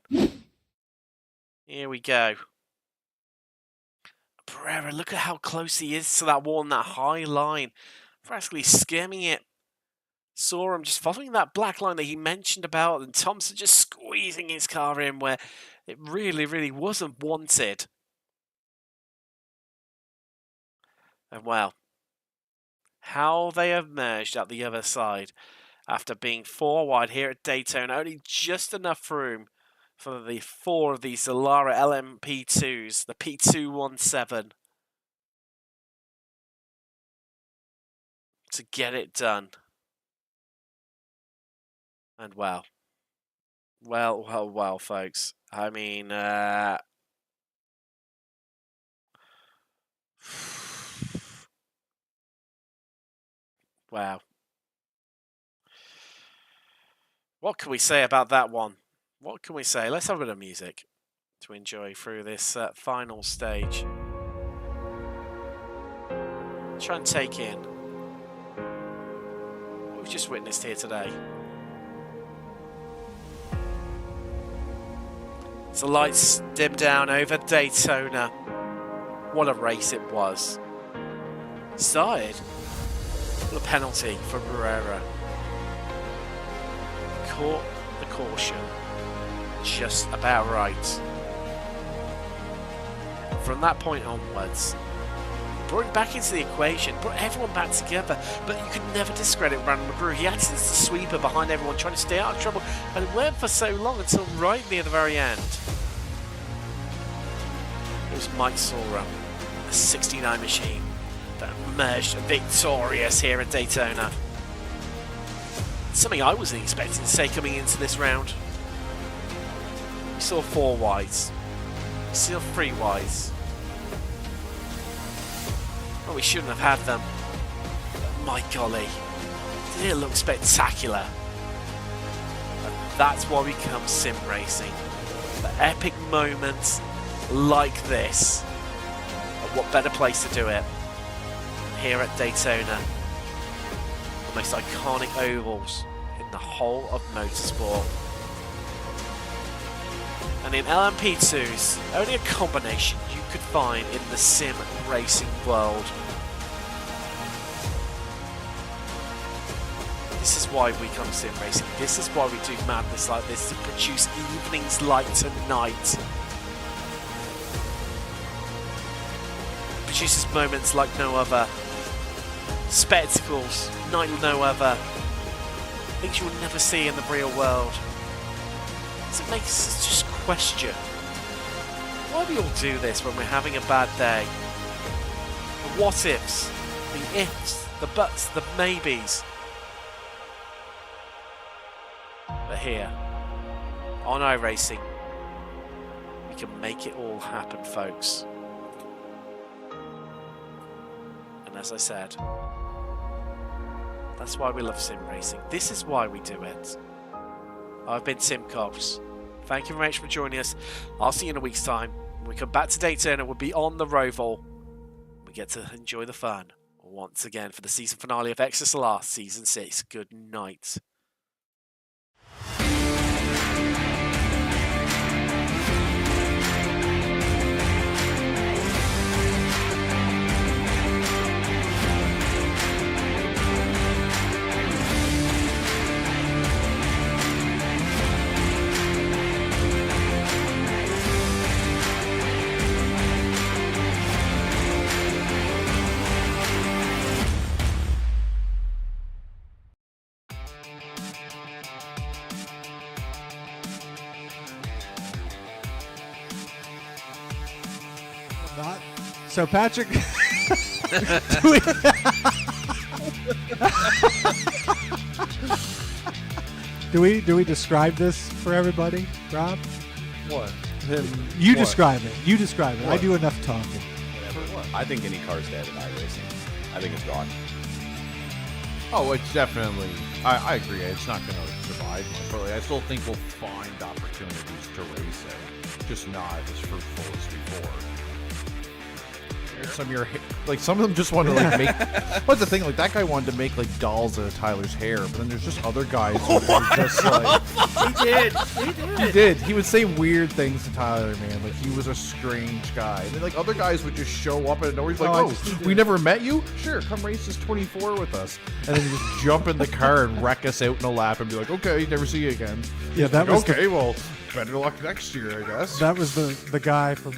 Speaker 5: Here we go. Pereira, look at how close he is to that wall and that high line. Practically skimming it. Soren just following that black line that he mentioned about, and Thompson just squeezing his car in where it really, really wasn't wanted. And well, how they have merged at the other side after being 4 wide here at Daytona. Only just enough room for the 4 of these Solara LMP2s, the P217, to get it done. And well, folks. I mean, wow. What can we say about that one? What can we say? Let's have a bit of music to enjoy through this final stage. Try and take in what we've just witnessed here today. As the lights dim down over Daytona. What a race it was. Started with a penalty for Pereira. Caught the caution just about right. From that point onwards, brought him back into the equation, brought everyone back together, but you could never discredit Randall McGrew. He acted as the sweeper behind everyone, trying to stay out of trouble, and it went for so long until right near the very end. It was Mike Sorum, the 69 machine, that emerged victorious here at Daytona. Something I wasn't expecting to say coming into this round. We saw 4 wides. We saw 3 wides. Well, we shouldn't have had them. But my golly, did it look spectacular? And that's why we come sim racing. The epic moments like this. And what better place to do it than here at Daytona? The most iconic ovals in the whole of motorsport. And in LMP2s, only a combination you could find in the sim racing world. This is why we come sim racing. This is why we do madness like this, to produce evenings like tonight. It produces moments like no other. Spectacles like no other. Things you will never see in the real world. So it makes us just question why we all do this when we're having a bad day. The what ifs, the ifs, the buts, the maybes. But here, on iRacing, we can make it all happen, folks. And as I said, that's why we love sim racing. This is why we do it. I've been Tim Cobbs. Thank you very much for joining us. I'll see you in a week's time. When we come back to Daytona, we'll be on the Roval. We get to enjoy the fun once again for the season finale of XSLR Season 6. Good night.
Speaker 1: So Patrick, do we describe this for everybody, Rob?
Speaker 2: What? Him?
Speaker 1: You
Speaker 2: what?
Speaker 1: describe it. You describe it. I
Speaker 2: What?
Speaker 1: do enough talking.
Speaker 3: Whatever. I think any car's dead in iRacing. I think it's gone.
Speaker 2: Oh, it's definitely. I agree. It's not going to survive much. But I still think we'll find opportunities to race it, just not as fruitful as before. Some of them just want to like make. What's the thing? Like that guy wanted to make like dolls out of Tyler's hair, but then there's just other guys who are just like. He did. He would say weird things to Tyler, man. Like he was a strange guy. And then like other guys would just show up and nowhere. He's like,
Speaker 1: Oh,
Speaker 2: "Oh, we never met you? Sure, come race this 24 with us." And then you just jump in the car and wreck us out in a lap and be like, "Okay, never see you again."
Speaker 1: Yeah, that was
Speaker 2: okay. Well, better luck next year, I guess.
Speaker 1: that was the guy from.